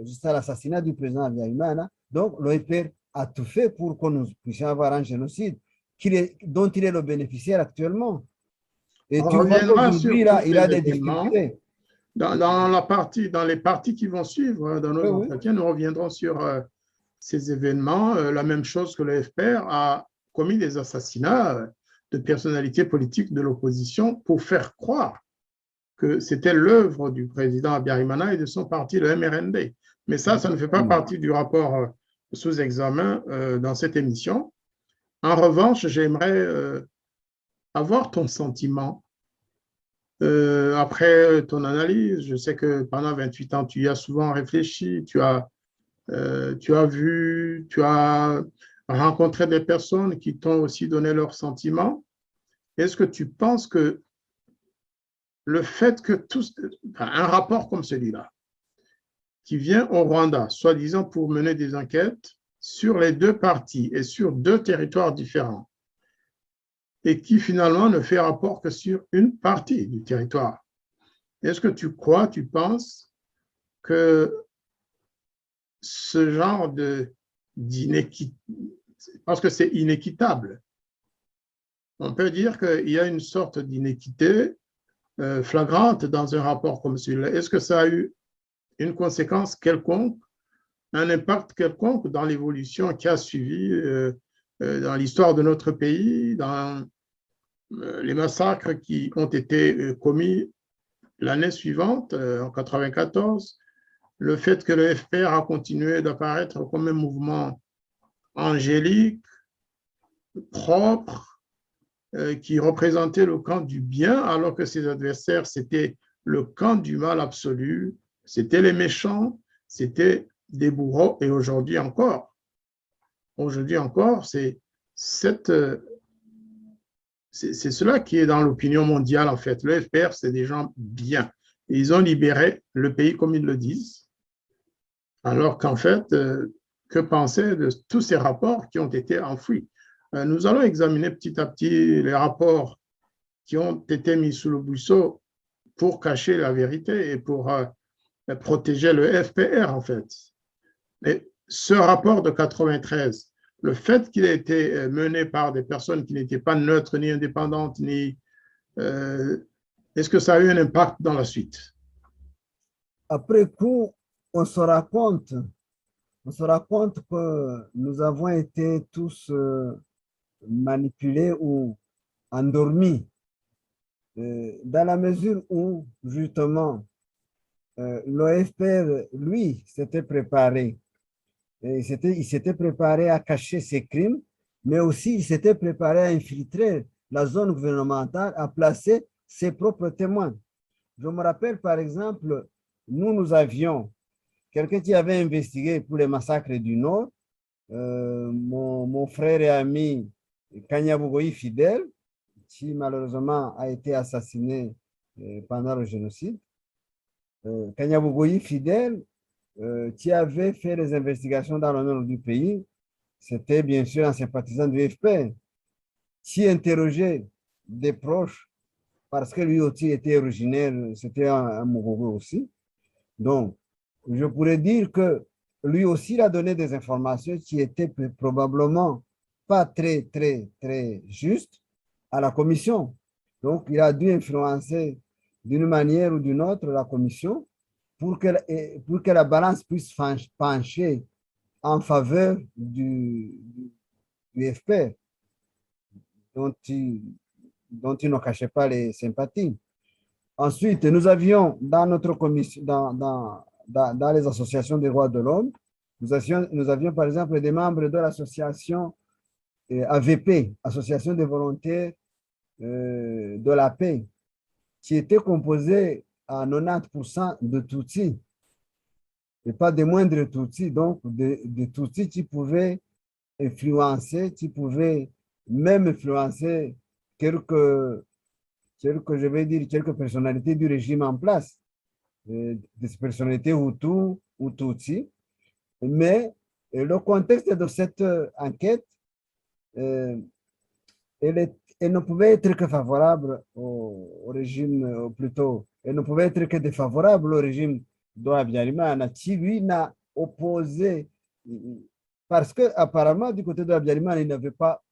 jusqu'à l'assassinat du président Habyarimana. Donc, le FPR a tout fait pour que nous puissions avoir un génocide dont il est le bénéficiaire actuellement. Et On tu vois reviendra sur qu'aujourd'hui, tous il a ces des événements. difficultés. Dans les parties qui vont suivre dans nos Oui, oui. entretiens, nous reviendrons sur ces événements. La même chose que le FPR a commis des assassinats de personnalités politiques de l'opposition pour faire croire que c'était l'œuvre du président Habyarimana et de son parti, le MRND. Mais ça ne fait pas partie du rapport sous examen dans cette émission. En revanche, j'aimerais avoir ton sentiment après ton analyse. Je sais que pendant 28 ans, tu y as souvent réfléchi, tu as vu, tu as rencontré des personnes qui t'ont aussi donné leurs sentiments. Est-ce que tu penses que le fait que un rapport comme celui-là, qui vient au Rwanda, soi-disant pour mener des enquêtes sur les deux parties et sur deux territoires différents, et qui finalement ne fait rapport que sur une partie du territoire, est-ce que tu crois, tu penses que ce genre d'inéquité, parce que c'est inéquitable, on peut dire qu'il y a une sorte d'inéquité flagrante dans un rapport comme celui-là. Est-ce que ça a eu une conséquence quelconque, un impact quelconque dans l'évolution qui a suivi dans l'histoire de notre pays, dans les massacres qui ont été commis l'année suivante, en 1994, le fait que le FPR a continué d'apparaître comme un mouvement angélique, propre, qui représentait le camp du bien, alors que ses adversaires, c'était le camp du mal absolu, c'était les méchants, c'était des bourreaux, et aujourd'hui encore, c'est cela qui est dans l'opinion mondiale, en fait. Le FPR, c'est des gens bien. Ils ont libéré le pays, comme ils le disent, alors qu'en fait, que penser de tous ces rapports qui ont été enfouis? Nous allons examiner petit à petit les rapports qui ont été mis sous le buisson pour cacher la vérité et pour protéger le FPR, en fait. Mais ce rapport de 93, le fait qu'il ait été mené par des personnes qui n'étaient pas neutres, ni indépendantes, est-ce que ça a eu un impact dans la suite? Après coup, on se rend compte, que nous avons été tous manipulés ou endormis, dans la mesure où, justement, l'OFPR, lui, s'était préparé. Il s'était préparé à cacher ses crimes, mais aussi il s'était préparé à infiltrer la zone gouvernementale, à placer ses propres témoins. Je me rappelle, par exemple, nous avions quelqu'un qui avait investigué pour les massacres du Nord, mon frère et ami Kanyabugoyi Fidèle, qui malheureusement a été assassiné pendant le génocide. Kanyabugoyi Fidèle, qui avait fait les investigations dans le nord du pays, c'était bien sûr un sympathisant du FPR, qui interrogeait des proches, parce que lui aussi était originaire, c'était un Mogogo aussi. Donc, je pourrais dire que lui aussi a donné des informations qui étaient probablement pas très justes à la commission. Donc, il a dû influencer d'une manière ou d'une autre la commission pour que la balance puisse pencher en faveur du FPR, dont il ne cachait pas les sympathies. Ensuite, nous avions dans notre commission, dans les associations des droits de l'homme, nous avions par exemple des membres de l'association AVP, Association des volontaires de la paix, qui était composée à 90% de Tutsis, et pas des moindres Tutsis, donc des Tutsis qui pouvaient influencer, qui pouvaient même influencer quelques personnalités du régime en place, des personnalités Hutu ou Tutsi. Mais le contexte de cette enquête, elle ne pouvait être que favorable au régime, ou plutôt, elle ne pouvait être que défavorable au régime d'Habyarimana, qui lui n'a opposé, parce que apparemment du côté d'Habyarimana, il n'avait pas.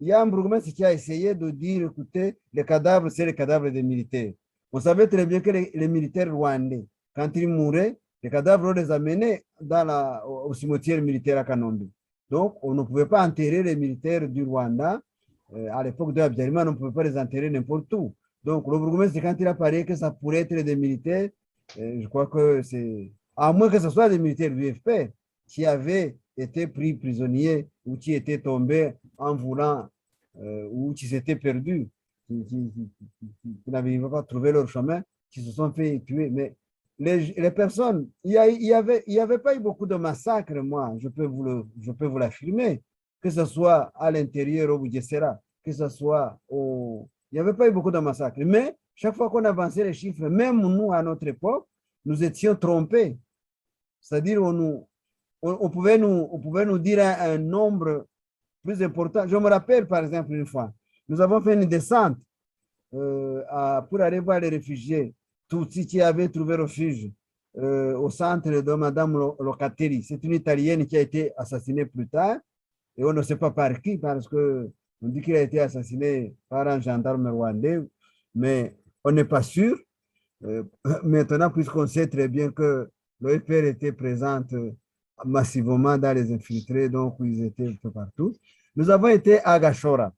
Il y a un bourgmestre qui a essayé de dire, écoutez, les cadavres, c'est les cadavres des militaires. On savait très bien que les militaires rwandais, quand ils mouraient, les cadavres, on les amenait au cimetière militaire à Kanombe. Donc, on ne pouvait pas enterrer les militaires du Rwanda. À l'époque de Habyarimana, on ne pouvait pas les enterrer n'importe où. Donc, le bourgmestre, quand il a parlé que ça pourrait être des militaires, je crois que c'est, à moins que ce soit des militaires du FPR qui avaient été pris prisonniers ou qui étaient tombés en voulant ou qui s'étaient perdus, qui n'avaient pas trouvé leur chemin, qui se sont fait tuer. Mais les personnes, il y avait pas eu beaucoup de massacres, moi, je peux vous l'affirmer, que ce soit à l'intérieur au Bugesera, que ce soit au... Il n'y avait pas eu beaucoup de massacres. Mais chaque fois qu'on avançait les chiffres, même nous, à notre époque, nous étions trompés. C'est-à-dire, on pouvait nous dire un nombre plus important. Je me rappelle, par exemple, une fois, nous avons fait une descente pour aller voir les réfugiés, Tutsis qui avaient trouvé refuge au centre de Madame Locatelli. C'est une Italienne qui a été assassinée plus tard, et on ne sait pas par qui, parce qu'on dit qu'il a été assassiné par un gendarme rwandais, mais on n'est pas sûr. Maintenant, puisqu'on sait très bien que l'OFPR était présente massivement dans les infiltrés, donc ils étaient un peu partout. Nous avons été à Gashora,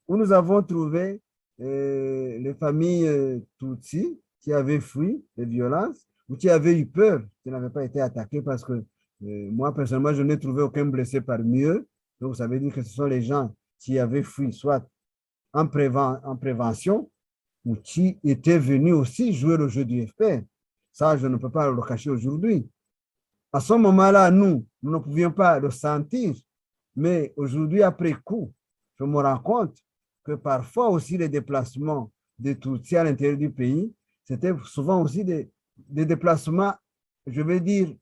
où nous avons trouvé les familles Tutsis qui avaient fui les violences ou qui avaient eu peur, qui n'avaient pas été attaquées parce que moi, personnellement, je n'ai trouvé aucun blessé parmi eux. Donc, ça veut dire que ce sont les gens qui avaient fui, soit en prévention, ou qui étaient venus aussi jouer le jeu du FPR. Ça, je ne peux pas le cacher aujourd'hui. À ce moment-là, nous ne pouvions pas le sentir, mais aujourd'hui, après coup, je me rends compte que parfois aussi les déplacements des Tutsis à l'intérieur du pays, c'était souvent aussi des déplacements, je vais dire,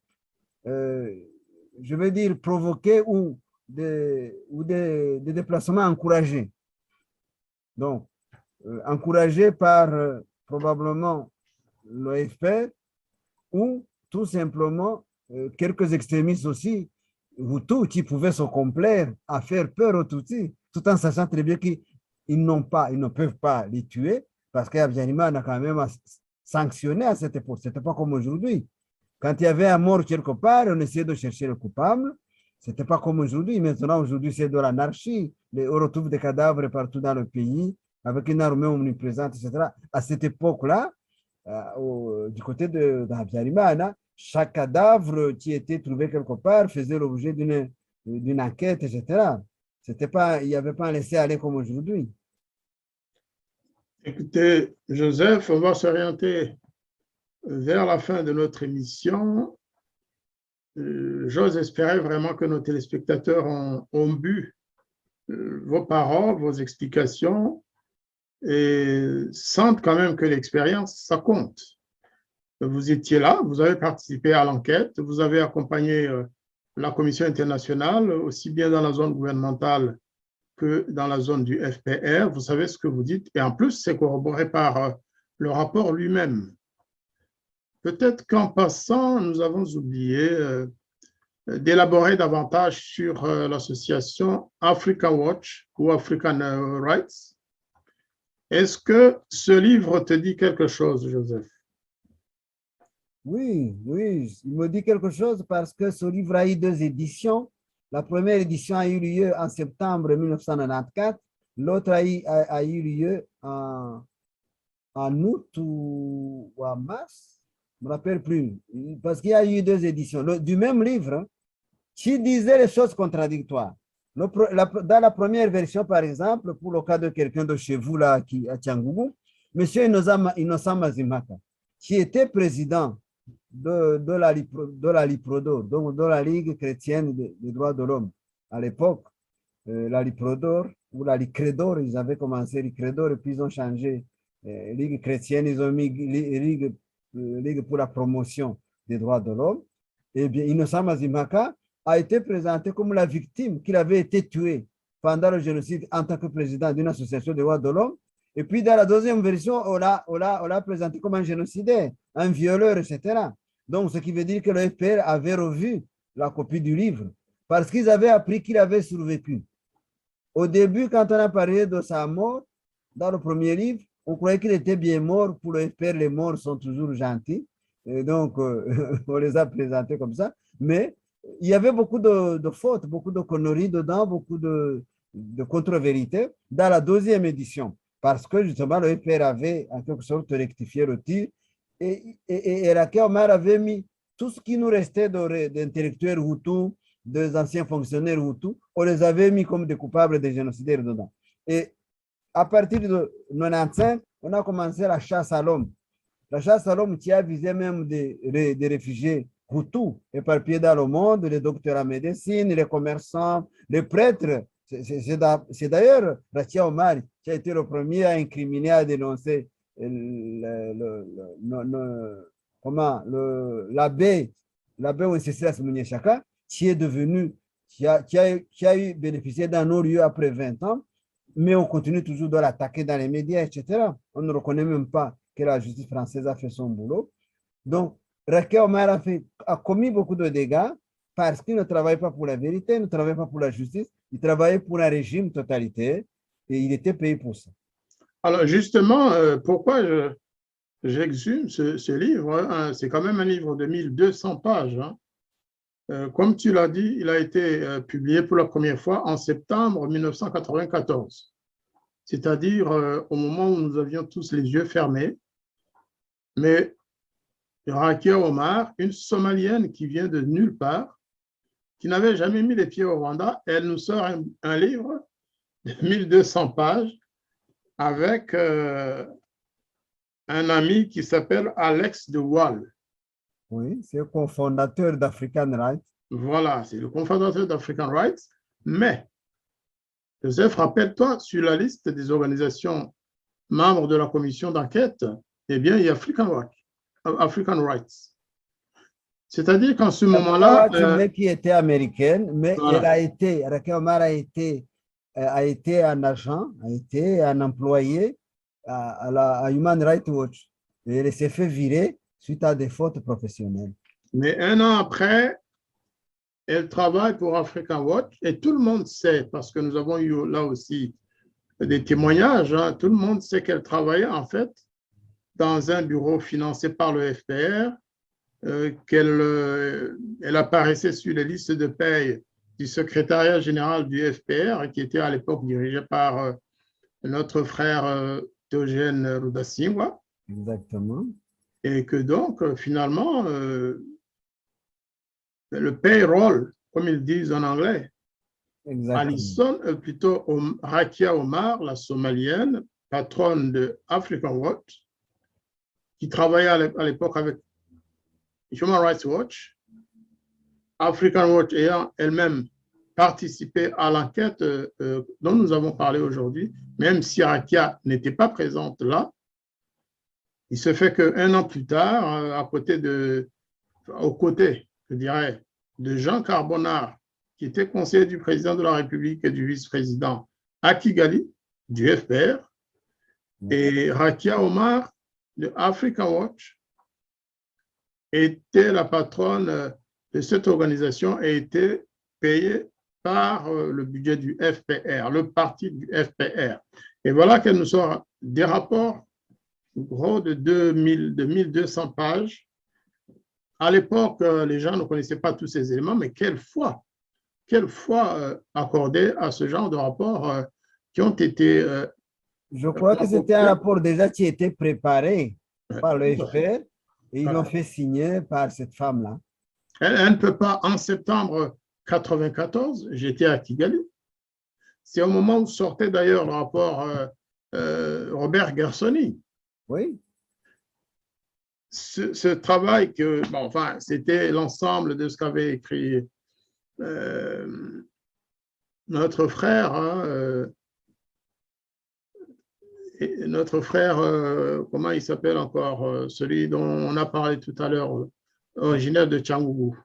provoqués ou des déplacements encouragés. Donc, encouragés par probablement le FPR ou tout simplement quelques extrémistes aussi, Hutus, qui pouvaient se complaire à faire peur aux Tutsis, tout en sachant très bien qu'ils ils ne peuvent pas les tuer, parce qu'Abiyanimana a quand même sanctionné à cette époque. Ce n'était pas comme aujourd'hui. Quand il y avait un mort quelque part, on essayait de chercher le coupable. Ce n'était pas comme aujourd'hui. Maintenant, aujourd'hui, c'est de l'anarchie. On retrouve des cadavres partout dans le pays, avec une armée omniprésente, etc. À cette époque-là, du côté d'Abiyarimana, chaque cadavre qui était trouvé quelque part faisait l'objet d'une enquête, etc. Il n'y avait pas un laisser-aller comme aujourd'hui. Écoutez, Joseph, on va s'orienter vers la fin de notre émission. J'ose espérer vraiment que nos téléspectateurs ont bu vos paroles, vos explications et sentent quand même que l'expérience, ça compte. Vous étiez là, vous avez participé à l'enquête, vous avez accompagné la Commission internationale, aussi bien dans la zone gouvernementale que dans la zone du FPR. Vous savez ce que vous dites et en plus, c'est corroboré par le rapport lui-même. Peut-être qu'en passant, nous avons oublié d'élaborer davantage sur l'association Africa Watch ou African Rights. Est-ce que ce livre te dit quelque chose, Joseph? Oui, il me dit quelque chose parce que ce livre a eu 2 éditions. La première édition a eu lieu en septembre 1994, l'autre a eu lieu en août ou en mars, je ne me rappelle plus, parce qu'il y a eu 2 éditions du même livre qui disait les choses contradictoires. Dans la première version, par exemple, pour le cas de quelqu'un de chez vous, là, à Tiangougou, M. Innocent Mazimhaka, qui était président de la Liprodor, donc de la Ligue chrétienne des droits de l'homme. À l'époque, la Liprodor ou la Licredor, ils avaient commencé Licredor et puis ils ont changé Ligue chrétienne, ils ont mis Ligue pour la promotion des droits de l'homme. Eh bien, Innocent Mazimhaka a été présenté comme la victime, qu'il avait été tué pendant le génocide en tant que président d'une association des droits de l'homme. Et puis, dans la deuxième version, on l'a présenté comme un génocidaire, un violeur, etc. Donc, ce qui veut dire que le FPR avait revu la copie du livre parce qu'ils avaient appris qu'il avait survécu. Au début, quand on a parlé de sa mort, dans le premier livre, on croyait qu'il était bien mort. Pour le FPR, les morts sont toujours gentils. Et donc, on les a présentés comme ça. Mais il y avait beaucoup de fautes, beaucoup de conneries dedans, beaucoup de contre-vérités dans la deuxième édition. Parce que justement, le FPR avait en quelque sorte rectifié le tir et Raquel Omar avait mis tout ce qui nous restait d'intellectuels Hutus, des anciens fonctionnaires Hutus, on les avait mis comme des coupables des génocidaires dedans. Et à partir de 1995, on a commencé la chasse à l'homme. La chasse à l'homme qui a visé même des réfugiés Hutus éparpillés dans le monde, les docteurs en médecine, les commerçants, les prêtres. C'est d'ailleurs Rakia Omar qui a été le premier à incriminer, à dénoncer l'abbé Wenceslas Munyeshaka, qui est devenu, qui a eu bénéficié d'un non-lieu après 20 ans, mais on continue toujours de l'attaquer dans les médias, etc. On ne reconnaît même pas que la justice française a fait son boulot. Donc, Raquel Omar a commis beaucoup de dégâts parce qu'il ne travaille pas pour la vérité, il ne travaille pas pour la justice, il travaillait pour un régime totalitaire et il était payé pour ça. Alors, justement, pourquoi j'exhume ce livre, hein, c'est quand même un livre de 1200 pages. Hein. Comme tu l'as dit, il a été publié pour la première fois en septembre 1994, c'est-à-dire au moment où nous avions tous les yeux fermés. Mais Rakia Omar, une Somalienne qui vient de nulle part, qui n'avait jamais mis les pieds au Rwanda. Elle nous sort un livre de 1200 pages avec un ami qui s'appelle Alex de Waal. Oui, c'est le cofondateur d'African Rights. Voilà, c'est le cofondateur d'African Rights. Mais, Joseph, rappelle-toi, sur la liste des organisations membres de la commission d'enquête, eh bien, il y a African Rights. C'est-à-dire qu'en ce moment-là... mais qui était américaine, mais voilà. Elle a été, Rakia Omar a été un agent, a été un employé à Human Rights Watch. Et elle s'est fait virer suite à des fautes professionnelles. Mais un an après, elle travaille pour African Watch et tout le monde sait, parce que nous avons eu là aussi des témoignages, hein, tout le monde sait qu'elle travaillait en fait dans un bureau financé par le FPR, qu'elle apparaissait sur les listes de paye du secrétariat général du FPR, qui était à l'époque dirigé par notre frère Théogène Rudasingwa. Exactement. Et que donc, finalement, le payroll, comme ils disent en anglais, Alison, plutôt Rakia Omar, la somalienne, patronne de African Watch, qui travaillait à l'époque avec Human Rights Watch, African Watch ayant elle-même participé à l'enquête dont nous avons parlé aujourd'hui, même si Rakia n'était pas présente là, il se fait qu'un an plus tard, aux côtés, je dirais, de Jean Carbonard, qui était conseiller du président de la République et du vice-président à Kigali, du FPR, et Rakia Omar de African Watch était la patronne de cette organisation et était payée par le budget du FPR, le parti du FPR. Et voilà qu'elle nous sort des rapports gros de 1200 pages. À l'époque, les gens ne connaissaient pas tous ces éléments, mais quelle foi accordée à ce genre de rapports qui ont été... Je crois que c'était un rapport déjà qui était préparé par le FPR et ils l'ont fait signer par cette femme-là. Elle ne peut pas, en septembre 1994, j'étais à Kigali. C'est au moment où sortait d'ailleurs le rapport Robert Gersony. Oui. Ce travail c'était l'ensemble de ce qu'avait écrit notre frère, comment il s'appelle encore, celui dont on a parlé tout à l'heure, originaire de Tchangougou.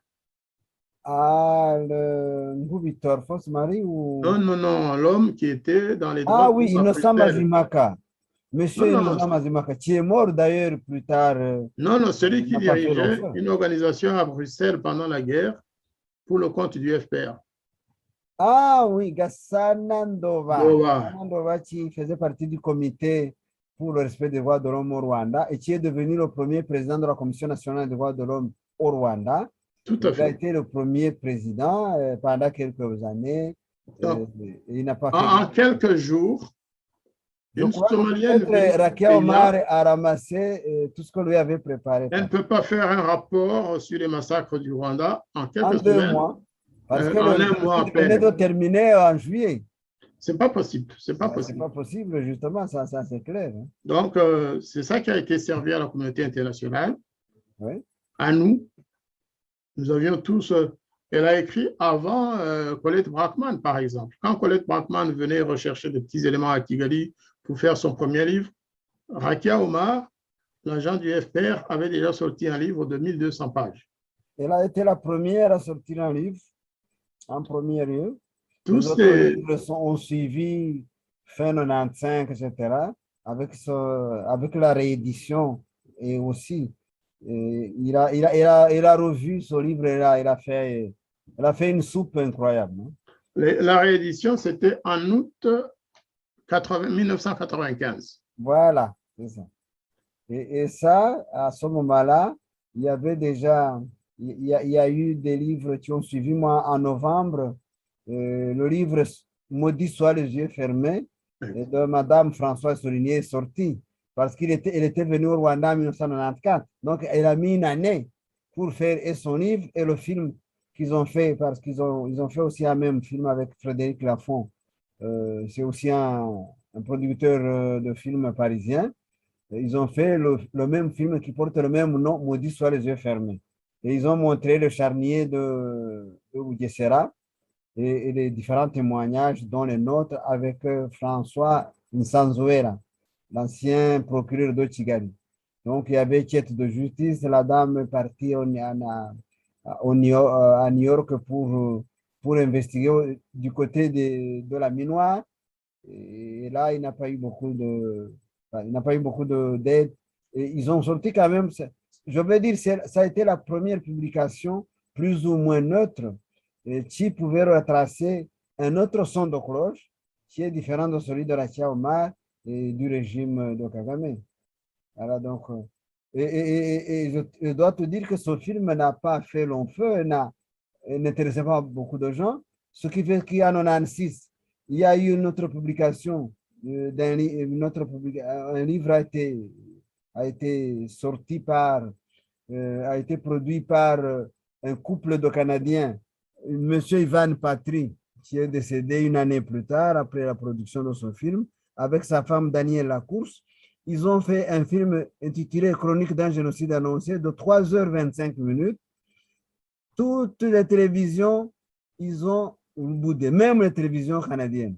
Ah, le Ngoubitor Fosmari ou... Non, l'homme qui était dans les droits... Ah oui, Innocent Mazimaka. Monsieur Innocent Mazimaka, qui est mort d'ailleurs plus tard. Non, celui qui dirigeait une organisation à Bruxelles pendant la guerre pour le compte du FPR. Ah oui, Gassana Ndova. Gassana Ndova qui faisait partie du comité pour le respect des droits de l'homme au Rwanda et qui est devenu le premier président de la Commission nationale des droits de l'homme au Rwanda. Tout à fait. Il a été le premier président pendant quelques années. Il n'a pas fait... En quelques jours, une Somalienne... Rakia Omar a ramassé tout ce qu'on lui avait préparé. Elle ne peut pas faire un rapport sur les massacres du Rwanda en quelques semaines. 2 mois. Parce que le mois venait de terminer en juillet. C'est pas possible. C'est pas possible, justement, ça c'est clair. Hein. Donc, c'est ça qui a été servi à la communauté internationale. Oui. À nous. Nous avions tous... elle a écrit avant Colette Brackman, par exemple. Quand Colette Brackman venait rechercher des petits éléments à Kigali pour faire son premier livre, Rakia Omar, l'agent du FPR, avait déjà sorti un livre de 1200 pages. Elle a été la première à sortir un livre, en premier lieu. Tous les livres ont suivi fin 95, etc., avec la réédition et aussi... il a revu ce livre, il a fait une soupe incroyable. Non? La réédition, c'était en août 1995. Voilà, c'est ça. Et ça, à ce moment-là, il y avait déjà, il y a eu des livres qui ont suivi. Moi, en novembre, le livre « Maudit soit les yeux fermés » de Madame Françoise Soligné est sorti. Parce qu'elle était venue au Rwanda en 1994. Donc, elle a mis une année pour faire et son livre et le film qu'ils ont fait, parce ils ont fait aussi un même film avec Frédéric Lafont. C'est aussi un producteur de films parisien. Ils ont fait le même film qui porte le même nom, Maudit soit les yeux fermés. Et ils ont montré le charnier de Ouguessera et les différents témoignages, dont les nôtres, avec François Nsanzouera, l'ancien procureur de Kigali. Donc, il y avait quête de justice. La dame est partie à New York pour investiguer du côté de la minoire. Et là, il n'a pas eu beaucoup il n'a pas eu beaucoup d'aide. Et ils ont sorti quand même, je veux dire, ça a été la première publication plus ou moins neutre qui pouvait retracer un autre son de cloche qui est différent de celui de Rakia Omar et du régime de Kagame. Voilà, donc, je dois te dire que ce film n'a pas fait long feu, n'intéressait pas beaucoup de gens, ce qui fait qu'en 1996, il y a eu une autre publication, un livre a été sorti a été produit par un couple de Canadiens, Monsieur Ivan Patry, qui est décédé une année plus tard après la production de ce film, avec sa femme Danielle Lacourse. Ils ont fait un film intitulé Chronique d'un génocide annoncé de 3h25 minutes. Toutes les télévisions, ils ont boudé, même les télévisions canadiennes.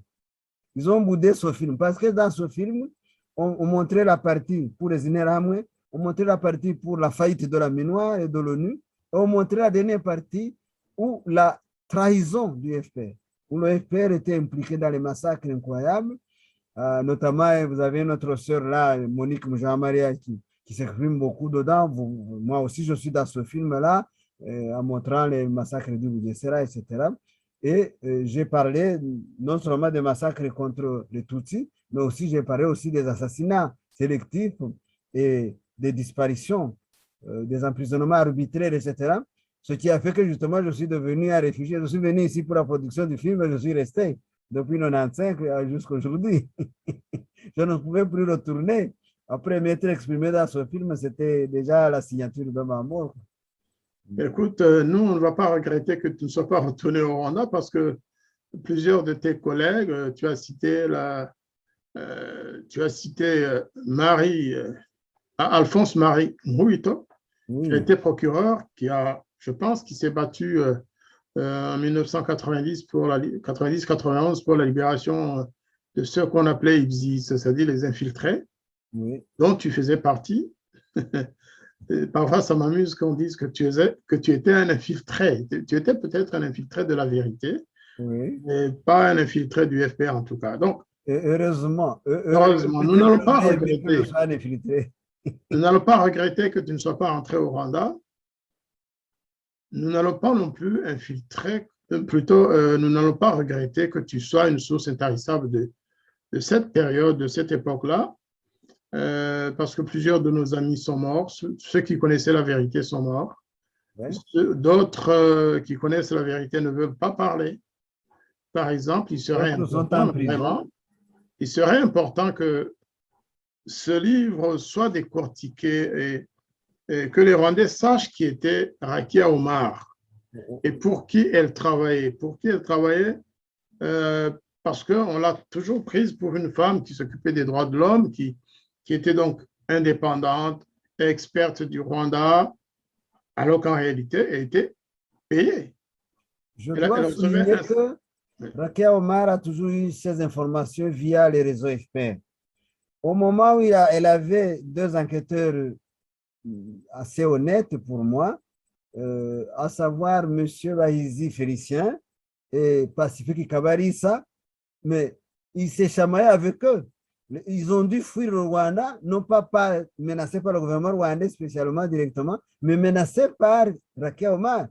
Ils ont boudé ce film parce que dans ce film, on montrait la partie pour les Ineramwe, on montrait la partie pour la faillite de la minoire et de l'ONU, et on montrait la dernière partie où la trahison du FPR, où le FPR était impliqué dans les massacres incroyables. Notamment, vous avez notre sœur là, Monique Mouja-Maria, qui s'exprime beaucoup dedans. Moi aussi, je suis dans ce film-là, en montrant les massacres du Boudiessera, etc. Et j'ai parlé non seulement des massacres contre les Tutsis, mais aussi j'ai parlé aussi des assassinats sélectifs et des disparitions, des emprisonnements arbitraires, etc. Ce qui a fait que justement, je suis devenu un réfugié. Je suis venu ici pour la production du film et je suis resté depuis 1995 jusqu'à aujourd'hui. Je ne pouvais plus retourner. Après m'être exprimé dans ce film, c'était déjà la signature de ma mort. Écoute, nous, on ne va pas regretter que tu ne sois pas retourné au Rwanda parce que plusieurs de tes collègues, tu as cité Marie, Alphonse Marie Mouito, qui a été procureur, je pense, qui s'est battu en 1990 90-91 pour la libération de ceux qu'on appelait IBZI, c'est-à-dire les infiltrés, dont tu faisais partie. Et parfois, ça m'amuse qu'on dise que tu étais un infiltré. Tu étais peut-être un infiltré de la vérité, mais pas un infiltré du FPR en tout cas. Donc, heureusement, nous n'allons pas regretter. Nous n'allons pas regretter que tu ne sois pas rentré au Rwanda. Nous n'allons pas non plus nous n'allons pas regretter que tu sois une source intarissable de cette période, de cette époque-là, parce que plusieurs de nos amis sont morts. Ceux qui connaissaient la vérité sont morts. D'autres qui connaissent la vérité ne veulent pas parler. Par exemple, il serait important que ce livre soit décortiqué et que les Rwandais sachent qui était Rakia Omar et pour qui elle travaillait. Parce qu'on l'a toujours prise pour une femme qui s'occupait des droits de l'homme, qui était donc indépendante, experte du Rwanda, alors qu'en réalité, elle était payée. Je dois souligner que Rakia Omar a toujours eu ces informations via les réseaux FPR. Au moment où elle avait deux enquêteurs assez honnêtes pour moi, à savoir M. Bahizi Félicien et Pacifique Kabarissa, mais il s'est chamaillé avec eux. Ils ont dû fuir le Rwanda, non pas menacés par le gouvernement rwandais spécialement directement, mais menacés par Rakia Omar,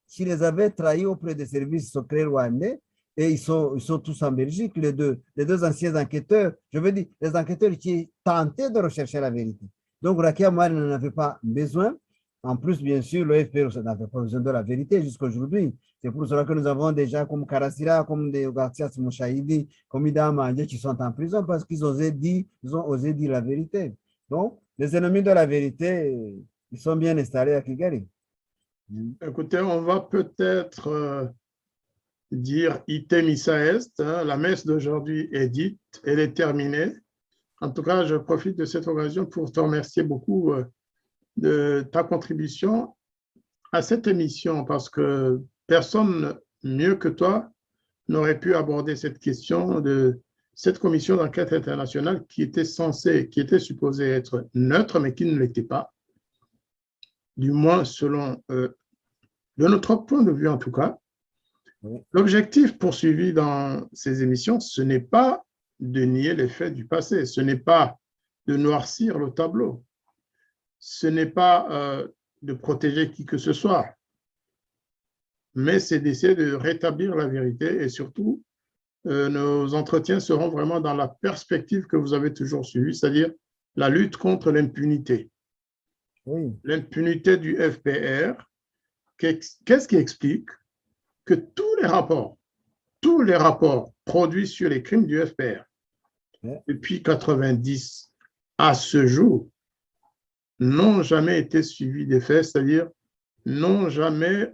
qui les avait trahis auprès des services secrets rwandais. Et ils sont tous en Belgique, les deux anciens enquêteurs, je veux dire, les enquêteurs qui tentaient de rechercher la vérité. Donc, Rakia Omar n'en avait pas besoin. En plus, bien sûr, le FPR n'avait pas besoin de la vérité jusqu'à aujourd'hui. C'est pour cela que nous avons des gens comme Karasira, comme des Garcias Mouchaïdi, comme Ida Mandje qui sont en prison parce qu'ils ont osé dire la vérité. Donc, les ennemis de la vérité, ils sont bien installés à Kigali. Écoutez, on va peut-être dire item issa est, hein, la messe d'aujourd'hui est dite, elle est terminée. En tout cas, je profite de cette occasion pour te remercier beaucoup de ta contribution à cette émission parce que personne mieux que toi n'aurait pu aborder cette question de cette commission d'enquête internationale qui était supposée être neutre, mais qui ne l'était pas, du moins selon, de notre point de vue en tout cas. L'objectif poursuivi dans ces émissions, ce n'est pas de nier les faits du passé, ce n'est pas de noircir le tableau, ce n'est pas de protéger qui que ce soit, mais c'est d'essayer de rétablir la vérité et surtout, nos entretiens seront vraiment dans la perspective que vous avez toujours suivie, c'est-à-dire la lutte contre l'impunité. Oui. L'impunité du FPR, qu'est-ce qui explique que tous les rapports produits sur les crimes du FPR depuis 90 à ce jour n'ont jamais été suivis d'effet, c'est-à-dire n'ont jamais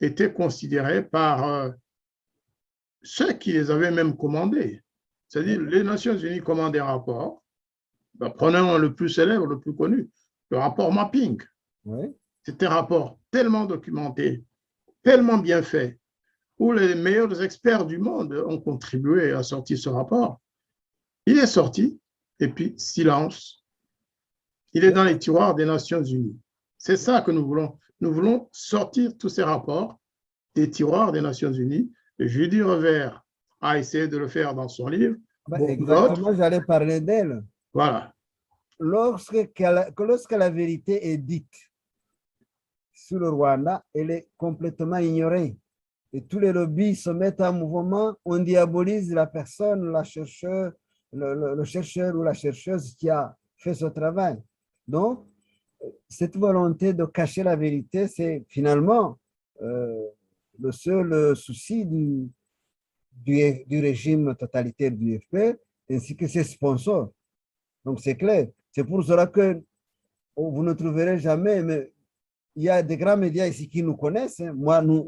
été considérés par ceux qui les avaient même commandés. C'est-à-dire les Nations Unies commandent des rapports. Ben, prenons le plus célèbre, le plus connu, le rapport Mapping. Oui. C'est un rapport tellement documenté, tellement bien fait, où les meilleurs experts du monde ont contribué à sortir ce rapport. Il est sorti, et puis silence. Il est dans les tiroirs des Nations Unies. C'est ça que nous voulons. Nous voulons sortir tous ces rapports des tiroirs des Nations Unies. Judy Revers a essayé de le faire dans son livre. Exactement, j'allais parler d'elle. Voilà. Lorsque la vérité est dite sur le Rwanda, elle est complètement ignorée. Et tous les lobbies se mettent en mouvement, on diabolise la personne, le chercheur ou la chercheuse qui a fait ce travail. Donc, cette volonté de cacher la vérité, c'est finalement le seul souci du régime totalitaire du FPR, ainsi que ses sponsors. Donc, c'est clair. C'est pour cela que vous ne trouverez jamais, mais il y a des grands médias ici qui nous connaissent. Hein.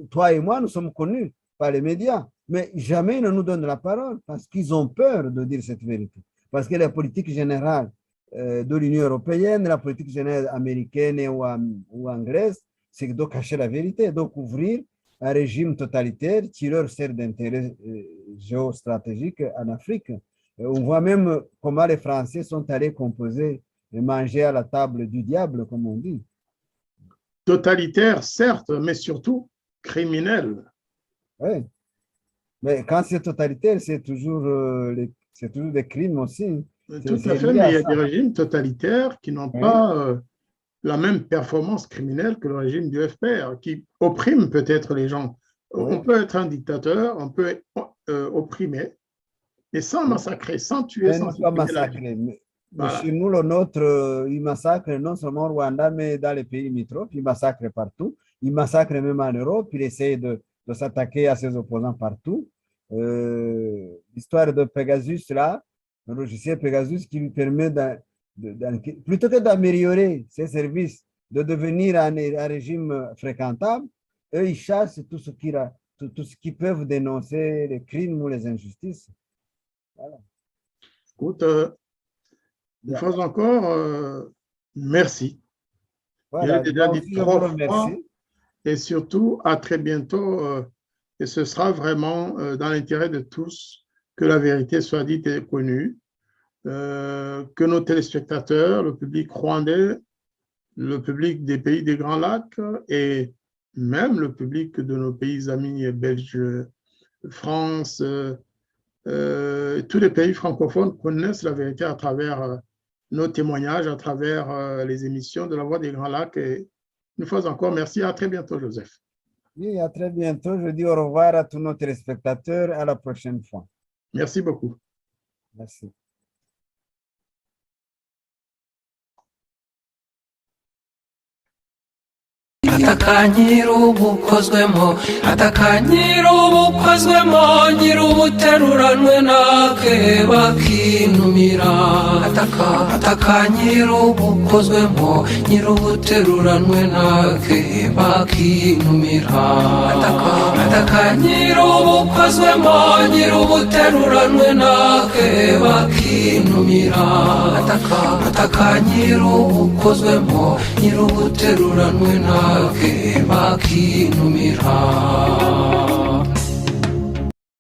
Toi et moi, nous sommes connus par les médias, mais jamais ils ne nous donnent la parole parce qu'ils ont peur de dire cette vérité. Parce que la politique générale de l'Union européenne, la politique générale américaine ou anglaise, c'est de cacher la vérité, de couvrir un régime totalitaire qui leur sert d'intérêt géostratégique en Afrique. On voit même comment les Français sont allés composer et manger à la table du diable, comme on dit. Totalitaire, certes, mais surtout criminel. Oui, mais quand c'est totalitaire, c'est toujours des crimes aussi. Tout à fait, mais il y a des régimes totalitaires qui n'ont pas la même performance criminelle que le régime du FPR, qui opprime peut-être les gens. On peut être un dictateur, on peut opprimer, mais sans massacrer, sans tuer, sans massacrer. Voilà. Chez nous, le nôtre, il massacre non seulement au Rwanda, mais dans les pays limitrophes, il massacre partout. Il massacre même en Europe, il essaie de s'attaquer à ses opposants partout. L'histoire de Pegasus, là, le logiciel Pegasus qui lui permet, plutôt que d'améliorer ses services, de devenir un régime fréquentable, eux, ils chassent tout ce qui peuvent dénoncer les crimes ou les injustices. Voilà. Écoute, une fois encore, merci. Voilà, Il a déjà dit 3 fois et surtout à très bientôt. Et ce sera vraiment dans l'intérêt de tous que la vérité soit dite et connue, que nos téléspectateurs, le public rwandais, le public des pays des Grands Lacs et même le public de nos pays amis belges, France, tous les pays francophones connaissent la vérité à travers nos témoignages, à travers les émissions de la Voix des Grands Lacs. Et une fois encore, merci. À très bientôt, Joseph. Oui, à très bientôt. Je dis au revoir à tous nos téléspectateurs. À la prochaine fois. Merci beaucoup. Merci. Ata ataka nyir'ubukozwemo, ataka nyir'ubukozwemo, nyir'ubuteruranwe nake bakinumira. Ataka nyir'ubukozwemo, nyir'ubuteruranwe nake bakinumira. Ataka nyir'ubukozwemo, nyir'ubuteruranwe nake bakinumira. Ataka nyir'ubukozwemo, nyir'ubuteruranwe nake bakinumira.